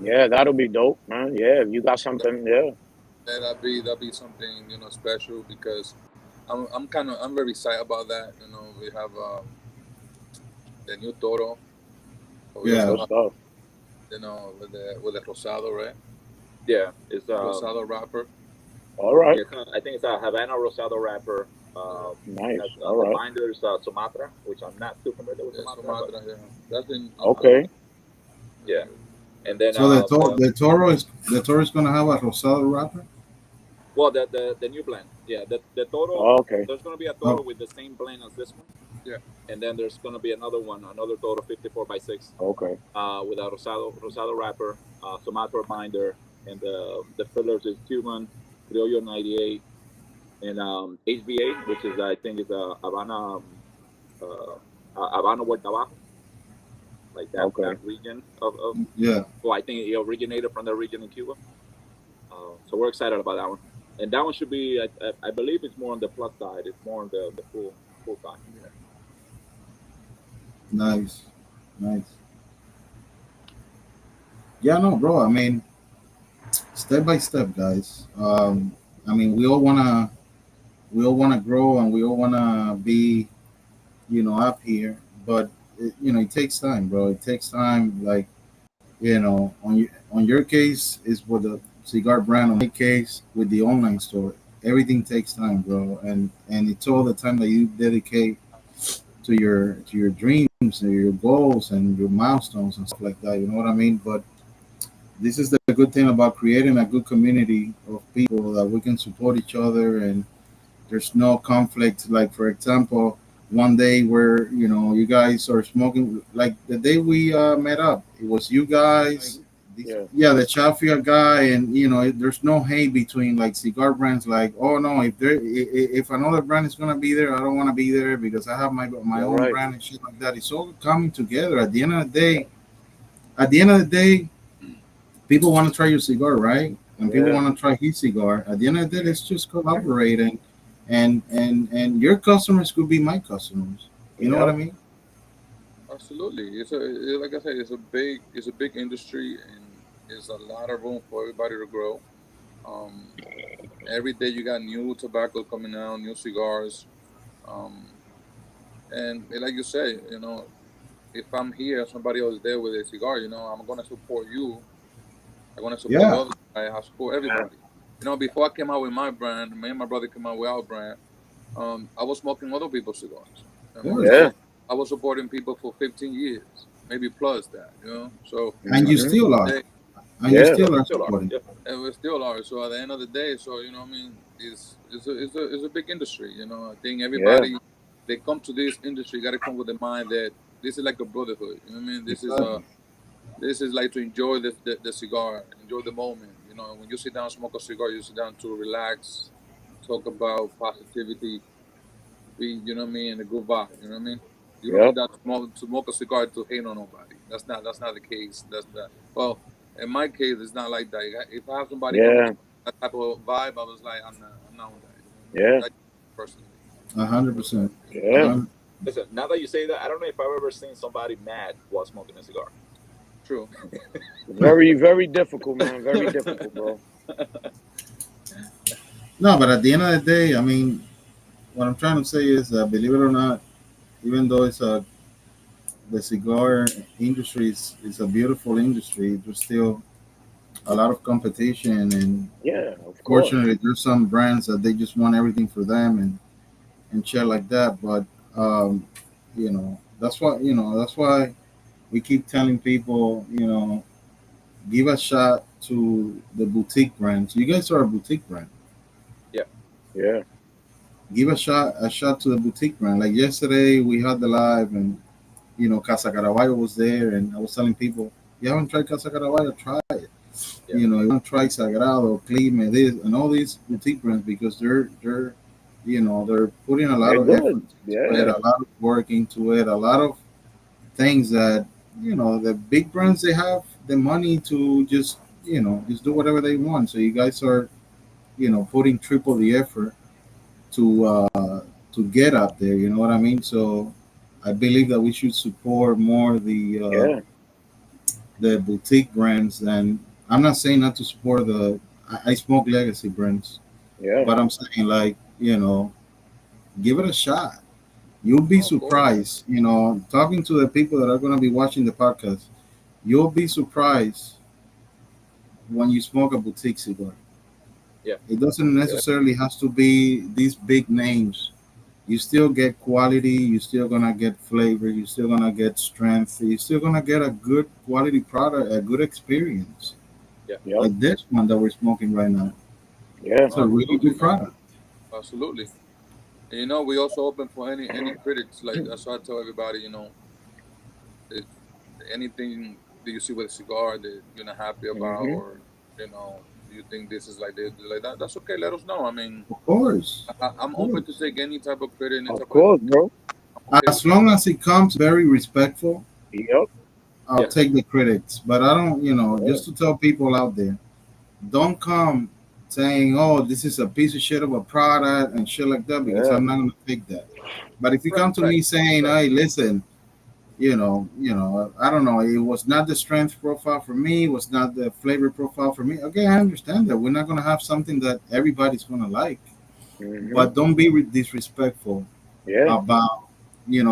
Yeah, that'll be dope, man. Yeah, if you got something, yeah. That'd be something special because I'm very excited about that. We have the new Toro, but we also Yeah. Good have stuff. with the Rosado, right? Yeah. It's Rosado wrapper. All right. yeah, I think it's a Havana Rosado wrapper. Nice. Has All the right. binder is Sumatra, which I'm not too familiar with Yeah, Sumatra, but Sumatra. Yeah, that's been good. Okay. Been yeah. good. And then So the Toro is gonna have a rosado wrapper. well, the new blend, yeah, the Toro. Okay. There's gonna be a Oh, Toro with the same blend as this one, Yeah. and then there's gonna be another Toro 54x6, Okay. with a Rosado wrapper, Sumatra binder, and the fillers is Cuban, Criollo 98, and HBA, which is I think is a Havana, uh, Habano Vuelta Abajo, like that Okay. region of. yeah. Well, I think it originated from the region in Cuba. So we're excited about that one, and that one should be. I believe it's more on the plus side. It's more on the full side. Yeah. Nice. Nice. Yeah, no, bro. I mean, step by step, guys. I mean, we all wanna grow and we all wanna be, up here. But it takes time, bro. It takes time. Like, on your case is with the cigar brand. On my case with the online store, everything takes time, bro. And it's all the time that you dedicate to your dreams and your goals and your milestones and stuff like that. You know what I mean? But this is the good thing about creating a good community of people that we can support each other and there's no conflict. Like for example, one day where you guys are smoking, like the day we met up, it was you guys, Yeah. yeah, the Chafia guy, and there's no hate between like cigar brands. Like, oh no, if another brand is gonna be there, I don't want to be there because I have my You're own right. brand and shit like that. It's all coming together. At the end of the day, people want to try your cigar, right? And people Yeah. want to try his cigar. At the end of the day, let's just collaborate and your customers could be my customers. You know what I Yep. mean? Absolutely. Like I said, it's a big industry, and there's a lot of room for everybody to grow. Um, every day you got new tobacco coming out, new cigars. Um, and like you say, if I'm here, somebody else there with a cigar, I'm gonna support you. I'm gonna support the Yeah, other guy. I support Yeah. everybody. Before I came out with my brand, me and my brother came out with our brand. I was smoking other people's cigars. of I mean, course. Yeah. I was supporting people for 15 years, maybe plus that. So And you at the Hmm. still end are. of the day, And you Yeah. Yeah, still we are still are. supporting. Yeah, and we still are. So at the end of the day, so what I mean, it's a big industry. I think Yeah. everybody they come to this industry got to come with the mind that this is like a brotherhood. You know what I mean? Exactly. This is like to enjoy the cigar, enjoy the moment. When you sit down, smoke a cigar, you sit down to relax, talk about positivity, be, you know what I mean, and a good vibe. You know what I mean? You don't sit Yep. down to smoke a cigar to hate on nobody. That's not the case. That's the well, in my case, it's not like that. If I have somebody coming Yeah. to that type of vibe, I was like, I'm not on that. You know what I mean? Yeah. Like, personally, 100%. A Yeah. hundred. listen. Now that you say that, I don't know if I've ever seen somebody mad while smoking a cigar. true. Very, very difficult, man. Very difficult, bro. No, but at the end of the day, I mean, what I'm trying to say is that believe it or not, even though the cigar industry is a beautiful industry, there's still a lot of competition and Yeah, of course. fortunately there's some brands that they just want everything for them and shit like that. But that's why we keep telling people, give a shot to the boutique brands. You guys are a boutique brand. Yeah, Yeah. Give a shot to the boutique brand. Like yesterday we had the live and Casa Caraballo was there and I was telling people You haven't tried Casa Caraballo, try it. Yeah. You know, you want to try Sagrado, Clime, this, and all these boutique brands because they're they're putting a lot They're of effort good. into it, Yeah. a lot of work into it, a lot of things that the big brands they have the money to just do whatever they want. So you guys are putting triple the effort to get up there. You know what I mean? So I believe that we should support more Yeah. the boutique brands. And I'm not saying not to support I smoke legacy brands, Yeah. but I'm saying like give it a shot. You'll be Oh, of course. surprised. Talking to the people that are going to be watching the podcast, you'll be surprised when you smoke a boutique cigar. Yeah. It doesn't Yeah. necessarily has to be these big names. You still get quality. You're still gonna get flavor. You're still gonna get strength. You're still gonna get a good quality product, a good experience, Yeah. Yep. like this one that we're smoking right now. Yeah. It's No, a really absolutely, good man. product. Absolutely. And, we also open for any critics. Like that's why I tell everybody, if anything that you see with a cigar that you're not happy about, Hmm. or you think this is like this, like that, that's okay. Let us know. I mean, Of course, I'm of open to course. take any type of credit, any Of type of. course, bro. I'm okay As with that. long as it comes very respectful, Yep. I'll Yeah. take the critics. But I don't, Yeah. just to tell people out there, don't come saying, "Oh, this is a piece of shit of a product" and shit like that, because Yeah. I'm not gonna take that. But if you come to Right. me saying, Right. "Hey, listen, I don't know, it was not the strength profile for me, it was not the flavor profile for me." Okay, I understand that. We're not gonna have something that everybody's gonna like, Hmm. but don't be disrespectful Yeah. about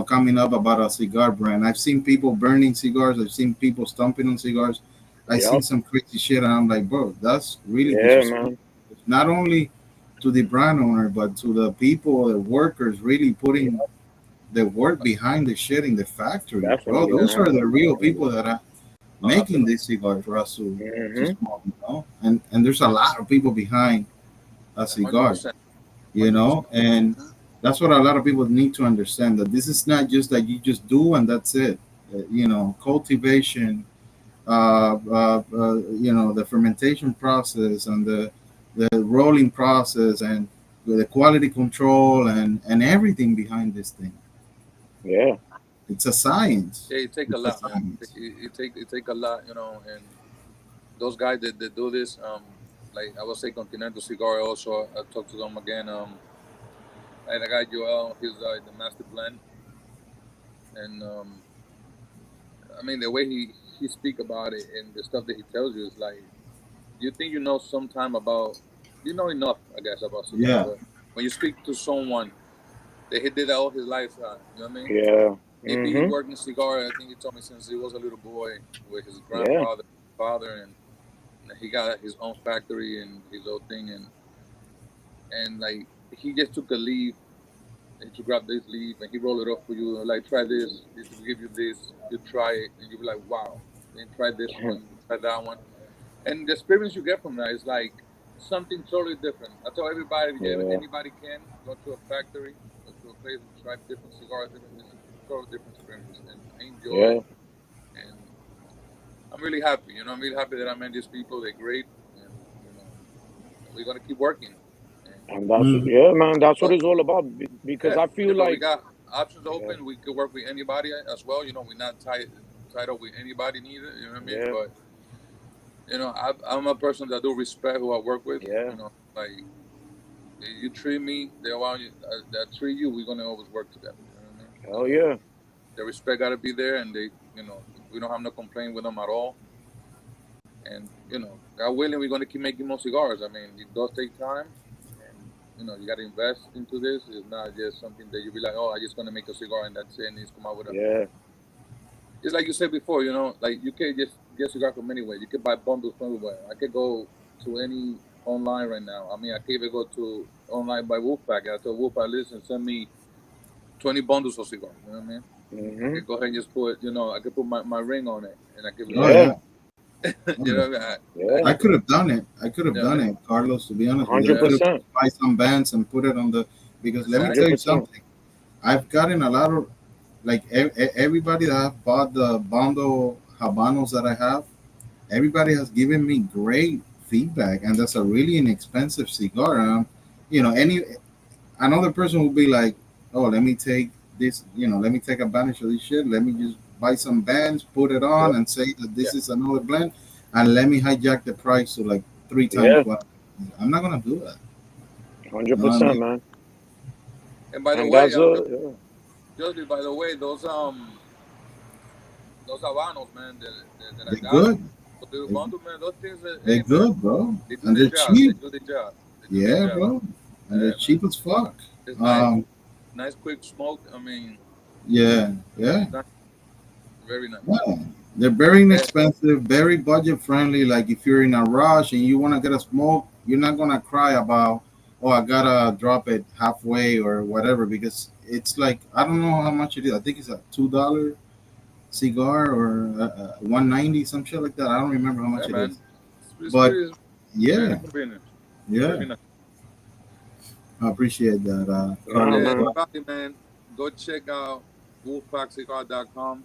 coming up about a cigar brand. I've seen people burning cigars. I've seen people stomping on cigars. I've seen Yep. some crazy shit, and I'm like, bro, that's really Yeah, disrespectful. man. Not only to the brand owner, but to the people, the workers, really Yeah. putting the work behind the shit in the factory, bro. Definitely, Yeah. Those are man. the real Definitely. people that are No, making definitely. this cigar for us to Hmm. smoke, And there's a lot of people behind a hundred cigar, percent, 100%. and that's what a lot of people need to understand, that this is not just that you just do and that's it. Cultivation, the fermentation process and the rolling process and the quality control and everything behind this thing. Yeah. It's a science. Yeah, it take a It's a lot, man. science. It take a lot, and those guys that do this, like I would say Continental Cigar. Also, I talked to them again. And I got Joel. He's the master blend, and I mean the way he speak about it and the stuff that he tells you is like you think you know sometime about you know enough, I guess, about cigar, Yeah. but when you speak to someone that he did that all his life, you know what I mean? Yeah. He be Hmm. working cigar. I think he told me since he was a little boy with his Yeah. grandfather, father, and he got his own factory and his own thing, and like he just took a leaf and you grab this leaf and he roll it up for you. Like try this will give you this. You try it and you be like, wow. Then try this one, try that one, and the experience you get from that is like something totally different. I tell everybody, if Yeah. anybody can go to a factory, go to a place and try different cigars, it's a totally different experience, and I enjoy Yeah. it. And I'm really happy. I'm really happy that I met these people. They're great, and we're gonna keep working. And And that's Mhm. yeah, man. That's what but it's all about. Because yeah, I feel but we like got options yeah, open. We could work with anybody as well. We're not tied up with anybody neither. You know what I mean? yeah, But I'm a person that do respect who I work with. yeah, Like you treat me, they want you, that treat you. We're gonna always work together. You know what I mean? hell yeah, The respect gotta be there, and we don't have no complaint with them at all. And God willing, we're gonna keep making more cigars. I mean, it does take time, and you gotta invest into this. It's not just something that you be like, oh, I just gonna make a cigar and that's it, and it's come out with a. yeah, Just like you said before, like you can just get cigar from anywhere. You can buy bundles from everywhere. I could go to any online right now. I mean, I can even go to online by WolfPack. I tell WolfPack, listen, send me 20 bundles of cigars. You know what I mean? I hmm, could go ahead and just put, I could put my ring on it, and I could be Oh like, yeah, yeah. Oh, you yeah. know what I mean? I yeah, I just, could have done it. I could have you know what done I mean? it, Carlos. To be honest with you, I hundred Yeah, could have percent, buy some bands and put it on the. Because let me tell exactly. you 100%. something. I've gotten a lot of like everybody that have bought the bundle Habanos that I have, everybody has given me great feedback, and that's a really inexpensive cigar. Any another person will be like, "Oh, let me take this. Let me take advantage of this shit. Let me just buy some bands, put it Yep. on, and say that Yeah. this is another blend, and let me hijack the price to like three times Yeah, what." I'm not gonna do that. You know what I 100%, mean? man. And by the And way, that's yeah. Jody, by the way, those Habanos, man, that I They're got, good. the little They, bundle, man, those things, they're hey, man, good, bro, they do and their they're job. They cheap. do their job. They do their Yeah, job. bro, and they're Hey, man, cheap as fuck. it's nice, Um, nice quick smoke. I mean, yeah, yeah. it's nice, very nice. Yeah, they're very Eh, inexpensive, very budget friendly. Like if you're in a rush and you want to get a smoke, you're not gonna cry about, oh, I gotta drop it halfway or whatever, because it's like I don't know how much it is. I think it's a $2 cigar or 190, some shit like that. I don't remember how yeah, much it is. man, it's But pretty, very yeah, convenient, yeah, very nice. I appreciate that, Yeah, Carlos. Yeah, man. everybody, man, go check out WolfPackCigar.com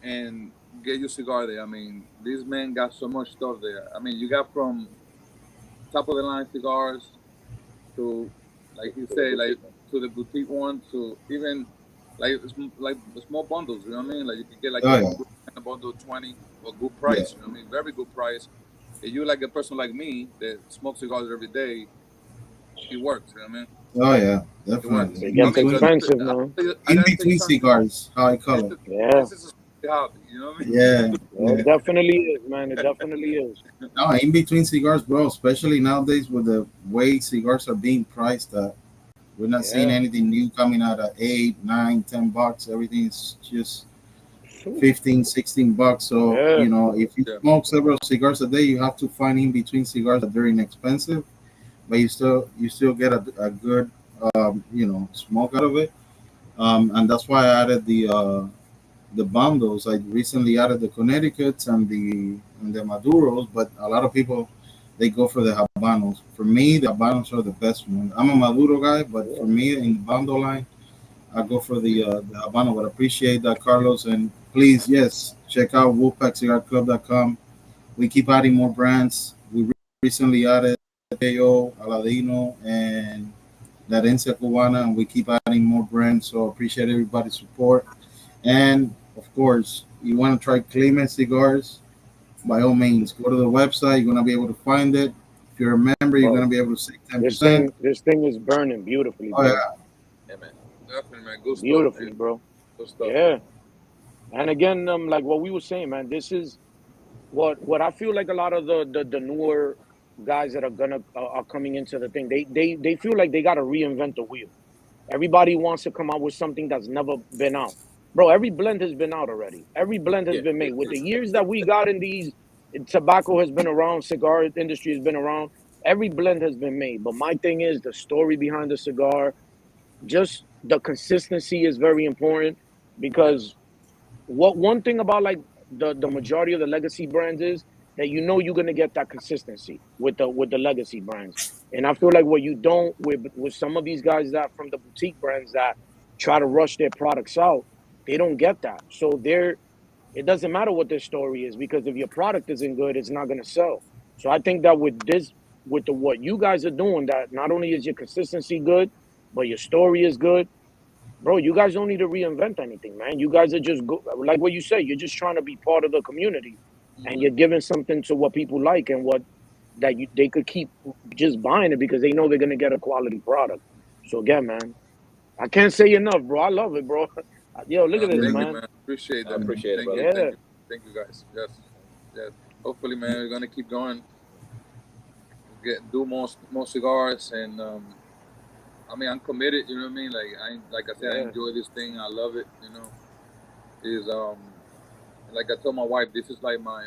and get your cigar there. I mean, this man got so much stuff there. I mean, you got from top of the line cigars to, like he To the said, like boutique one. to the boutique ones, to even like the small bundles. You know what I mean? Like you can get like Oh yeah, a bundle of 20 for a good yeah. price. You know what I mean? Very good price. If you like a person like me that smokes cigars every day, it works. You know what I mean? Oh yeah, It works. definitely. It In I gets mean, between, because expensive, man. I in gotta tell you between something. cigars, how I This call it. is Yeah, this is a hobby. You know what I mean? Yeah, yeah, it yeah. definitely is, man. It definitely is. No, in between cigars, bro. Especially nowadays with the way cigars are being priced, we're not seeing Yeah. anything new coming out at 8, 9, 10 bucks. Everything's just Phew. 15, 16 bucks. So Yeah. if you Yeah. smoke several cigars a day, you have to find in between cigars that they're inexpensive, but you still get a good smoke out of it. And that's why I added the bundles. I recently added the Connecticut's and the Maduros, but a lot of people they go for the Habanos. For me, the Habanos are the best one. I'm a Maduro guy, but for Yeah. me in the bundle line, I go for the Habano. But I appreciate that, Carlos, and please, yes, check out WolfPackCigarClub.com. We keep adding more brands. We recently added KO, Aladino, and La Herencia Cubana, and we keep adding more brands. So appreciate everybody's support. And of course, you want to try Clime Cigars, by all means, go to the website. You're going to be able to find it. If you're a member, you're going Bro, to be able to save this 10%. thing this thing is burning beautifully, Oh, bro. yeah. Yeah, man. Definitely, man. Good stuff, man. Beautifully, bro. Good stuff. Yeah. And again, like what we were saying, man, this is what I feel like a lot of the newer guys that are gonna are coming into the thing. They feel like they got to reinvent the wheel. Everybody wants to come out with something that's never been out. Bro, every blend has been out already. Every blend has Yeah. been made. With the years that we got in these, tobacco has been around, cigar industry has been around. Every blend has been made. But my thing is the story behind the cigar, just the consistency is very important Yes. because what one thing about like the majority of the legacy brands is that you're gonna get that consistency with the legacy brands. And I feel like what you don't with some of these guys that from the boutique brands that try to rush their products out, they don't get that. So it doesn't matter what their story is because if your product isn't good, it's not gonna sell. So I think that with the what you guys are doing, that not only is your consistency good, but your story is good. Bro, you guys don't need to reinvent anything, man. You guys are just like what you say. You're just trying to be part of the community, and Mm-hmm. you're giving something to what people like and what they could keep just buying it because they know they're gonna get a quality product. So again, man, I can't say enough, bro. I love it, bro. Yo, look at this, Thank Yeah. you, man. man. Appreciate I that, man. appreciate it, Thank brother. you, Yeah, thank you, guys. Yes, yes. Hopefully, man, we're gonna keep going, do more cigars, and I mean, I'm committed. You know what I mean? Like I said, I yeah, enjoy this thing. I love it. You know, is like I told my wife, this is like my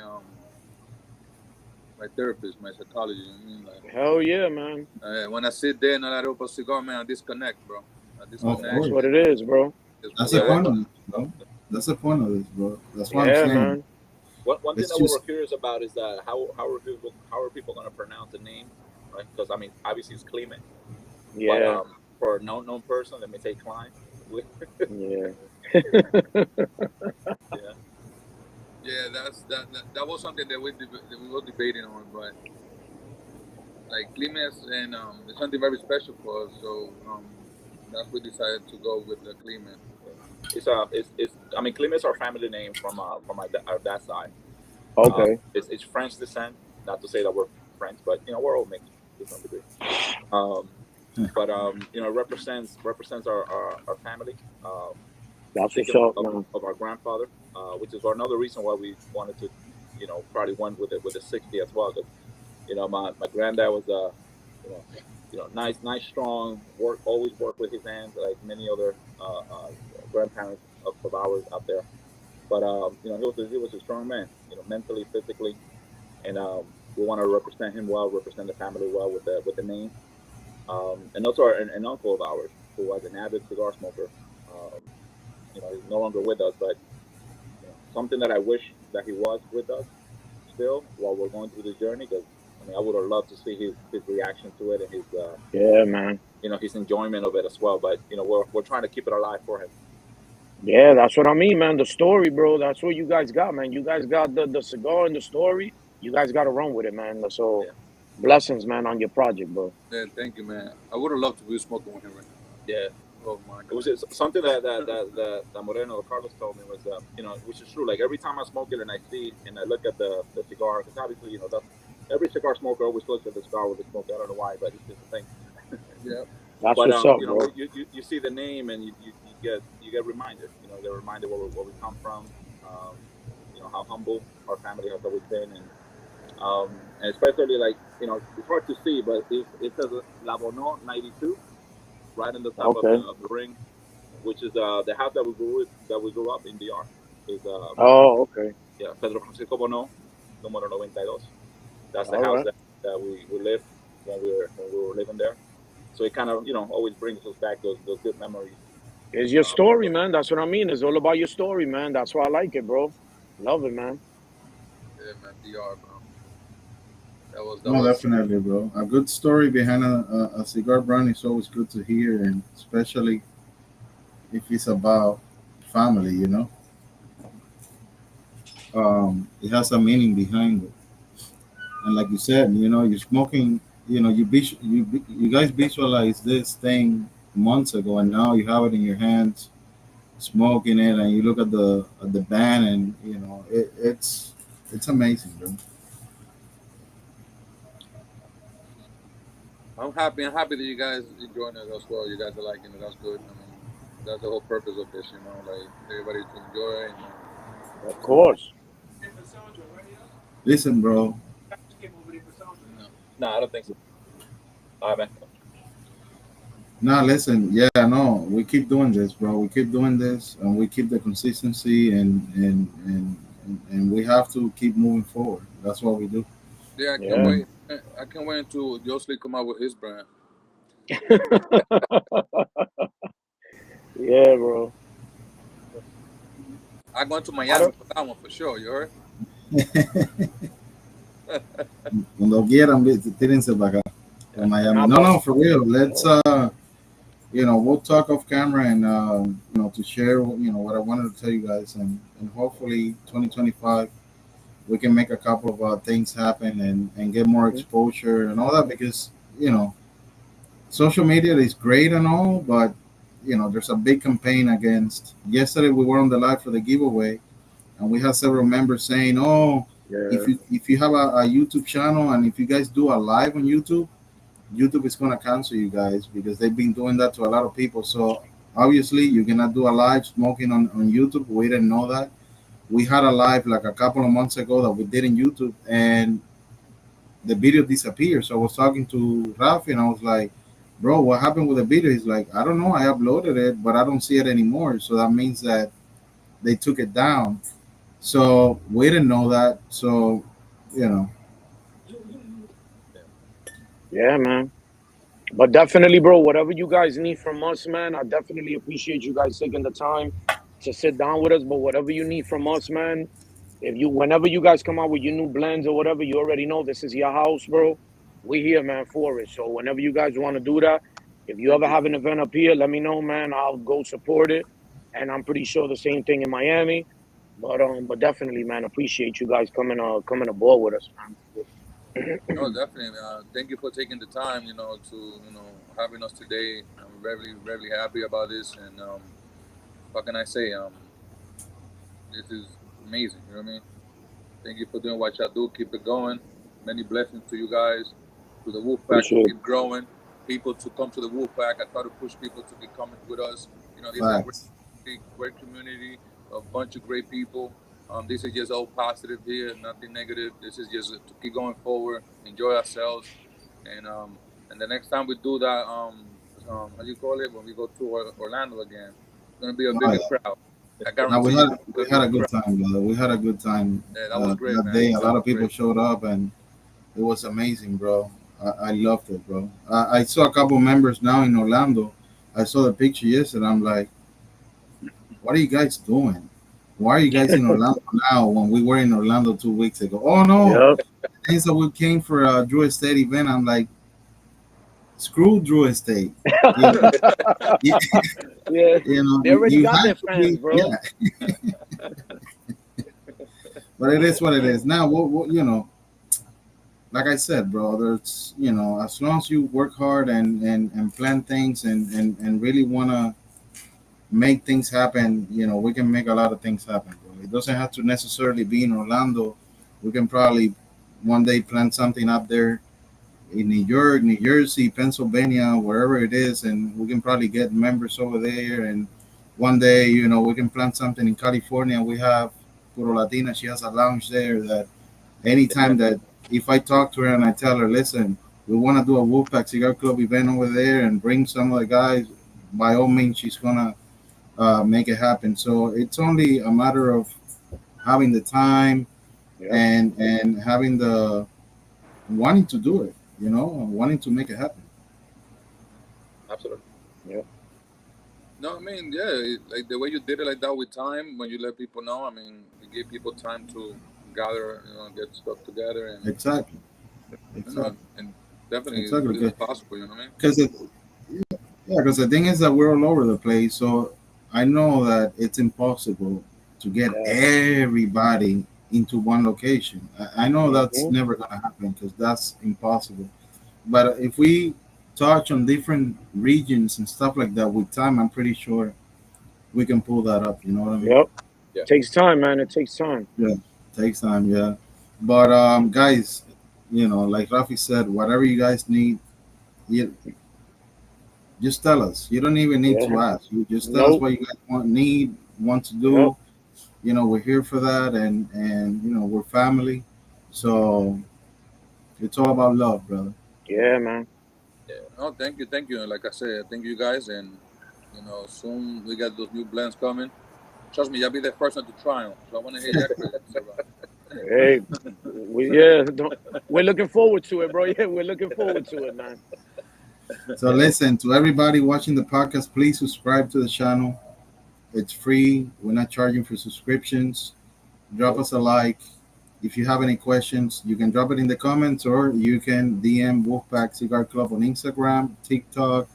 therapist, my psychologist. You know what I mean? Like hell yeah, man. when I sit there and I light up a cigar, man, I disconnect, bro. I Of disconnect That's course. what and it is, bro. just That's the Yeah. relax. point of this, bro. That's the point of this, bro. That's what I'm Yeah, saying. man. One thing It's that we were just curious about is that how are people going to pronounce the name, right? Because I mean, obviously it's Clement, but Yeah, for a known person, let me say Clime. yeah. Yeah. Yeah, that was something that that we were debating on, but like Climes and it's something very special for us, so that's we decided to go with the Climes. It's I mean, Clime is our family name from our dad's side. Okay. It's French descent. Not to say that we're French, but we're all mixed to some degree. Um, but it represents our family. That's what's Thinking up, man. of our grandfather, which is another reason why we wanted to, probably went with the 60 as well. Because my granddad was nice, strong, always worked with his hands like many other grandparents of ours out there. But he was a strong man, mentally, physically, and we want to represent him well, represent the family well with the name. And also an uncle of ours who was an avid cigar smoker. Um, he's no longer with us, but something that I wish that he was with us still while we're going through this journey. Because I mean, I would have loved to see his reaction to it and his Yeah, man. his enjoyment of it as well. But we're trying to keep it alive for him. Yeah, that's what I mean, man. The story, bro. That's what you guys got, man. You guys got the cigar and the story. You guys got to run with it, man. So, Yeah. blessings, man, on your project, bro. Yeah, thank you, man. I would have loved to be smoking with him right now. Yeah. Oh my It god. was just something that Moreno Carlos told me was, which is true. Like every time I smoke it and I see and I look at the cigar, because obviously, every cigar smoker always looks at the cigar with the smoke. I don't know why, but it's just a thing. Yeah. That's But what's up, you bro. know, you see the name and you get reminded. Get reminded where we come from. How humble our family has always been, and especially like it's hard to see, but it says La Bono 92 right on the top of Okay. the ring, which is the house that we grew up in DR. Is Oh, okay. yeah, Pedro Francisco Bono, número 92. That's the All house right. that we lived when we were living there. So it kind of always brings us back those good memories. It's your story, So, man. That's what I mean. It's all about your story, man. That's why I like it, bro. Love it, man. Yeah, man. DR, bro. That No, was definitely, bro. A good story behind a cigar brand is always good to hear, and especially if it's about family, it has a meaning behind it. And like you said, you're smoking. You guys visualize this thing months ago, and now you have it in your hands, smoking it, and you look at the band, and it's amazing, bro. I'm happy. I'm happy that you guys enjoying it as well. You guys are liking it. That's good. I mean, that's the whole purpose of this, like everybody to enjoy it. Of course. Listen, bro. no, I don't think so. All right, man. Nah, listen. Yeah, no, we keep doing this, bro. We keep doing this, and we keep the consistency, and we have to keep moving forward. That's what we do. Yeah, I can't Yeah. And wait. I can't wait until Josely come out with his brand. Yeah, bro. I'm going to I Miami don't. for that one for sure. You heard? cuando quieran, tírense para acá, para Miami. Nah, No, but no, for real. Let's we'll talk off camera and to share what I wanted to tell you guys, and hopefully 2025 we can make a couple of things happen and get more exposure and all that, because social media is great and all, but there's a big campaign against. Yesterday we were on the live for the giveaway, and we had several members saying, "Oh, yeah, if you have a YouTube channel, and if you guys do a live on YouTube, YouTube is gonna cancel you guys, because they've been doing that to a lot of people." So obviously you cannot do a live smoking on YouTube. We didn't know that. We had a live like a couple of months ago that we did in YouTube, and the video disappeared. So I was talking to Rafi, and I was like, "Bro, what happened with the video?" He's like, "I don't know. I uploaded it, but I don't see it anymore." So that means that they took it down. So we didn't know that. So, you know, yeah, man. But definitely, bro, whatever you guys need from us, man, I definitely appreciate you guys taking the time to sit down with us. But whatever you need from us, man, whenever you guys come out with your new blends or whatever, you already know this is your house, bro. We here, man, for it. So whenever you guys want to do that, if you Thank ever you. have an event up here, let me know, man. I'll go support it. And I'm pretty sure the same thing in Miami. But definitely, man, appreciate you guys coming aboard with us, man. No, definitely. Thank you for taking the time, to having us today. I'm very, very happy about this, and what can I say? This is amazing. You know what I mean? Thank you for doing what y'all do. Keep it going. Many blessings to you guys, to the WolfPack to Appreciate it. keep growing. People to come to the WolfPack. I try to push people to be coming with us. This is a Facts. great community, a bunch of great people. This is just all positive here, nothing negative. This is just to keep going forward, enjoy ourselves, and the next time we do that, how do you call it? When we go to Orlando again, it's gonna be a Oh, bigger yeah. crowd. I Now guarantee you, we it's had gonna a be a good bigger crowd. time, brother. We had a good time Yeah, that was great, that man. day. A That lot was of people great. showed up, and it was amazing, bro. I loved it, bro. I saw a couple members now in Orlando. I saw the picture yesterday. I'm like, what are you guys doing? Why are you guys in Orlando now when we were in Orlando 2 weeks ago? Oh no, Yep. things that we came for a Drew Estate event. I'm like, screw Drew Estate. You know, you, Yeah. you know, They already you got their have to fans, be, bro. yeah. But it is what it is. Now, like I said, bro, there's, as long as you work hard and plan things and really want to make things happen, we can make a lot of things happen, bro. It doesn't have to necessarily be in Orlando. We can probably one day plan something up there in New York, New Jersey, Pennsylvania, wherever it is, and we can probably get members over there. And one day, we can plan something in California. We have Puro Latina. She has a lounge there that anytime that if I talk to her and I tell her, listen, we want to do a WolfPack Cigar Club event over there and bring some of the guys, by all means, she's gonna make it happen. So it's only a matter of having the time Yep. and having the wanting to do it, wanting to make it happen. Absolutely. Yep. No, I mean, yeah, like the way you did it like that with time, when you let people know, I mean, you give people time to gather, get stuff together, and Exactly. Exactly. and definitely this is Exactly. possible. You know what I mean? Because yeah, because the thing is that we're all over the place. So I know that it's impossible to get Yeah. everybody into one location. I know that's Mhm. never gonna happen because that's impossible. But if we touch on different regions and stuff like that with time, I'm pretty sure we can pull that up. You know what I mean? Yep. Yeah. Takes time, man. It takes time. Yeah, takes time. Yeah, but guys, like Rafi said, whatever you guys need, you just tell us. You don't even need to Yeah. ask. You just tell us Nope. what you guys want to Yep. do. We're here for that, and we're family. So it's all about love, brother. Yeah, man. No, thank you. And like I said, thank you guys, and soon we got those new blends coming. Trust me, I'll be the first one to try them. So I want to hear your critics about Hey, we're looking forward to it, bro. Yeah, we're looking forward to it, man. So listen, to everybody watching the podcast, please subscribe to the channel. It's free. We're not charging for subscriptions. Drop us a like. If you have any questions, you can drop it in the comments or you can DM Wolfpack Cigar Club on Instagram, TikTok.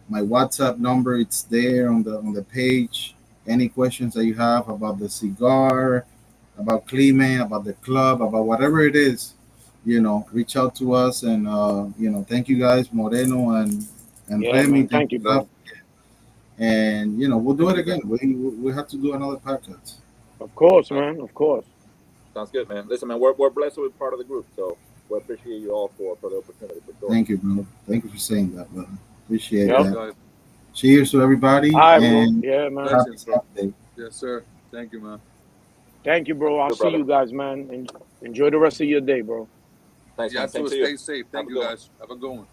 My WhatsApp number, it's there on the page. Any questions that you have about the cigar, about Clime, about the club, about whatever it is, reach out to us. And thank you guys, Moreno and Yeah, Remy. man. Thank Thank you, you, Raf. bro. And we'll do thank it you guys. again. We have to do another podcast. Of course, Sounds man. Of course. Sounds good, man. Listen, man, we're blessed with part of the group, so we appreciate you all for the opportunity for sure. Thank you, bro. Thank you for saying that, brother. Appreciate Yep. Thanks, that. guys. Cheers to everybody, All right, bro. and Yeah, man. happy Blessings, bro. Saturday. Yes, sir. Thank you, man. Thank you, bro. I'll Good, see brother. you guys, man. Enjoy the rest of your day, bro. Thanks, Yeah, man. Same too. to you. Stay safe. Have Thank a you, good one. guys. Have a good one.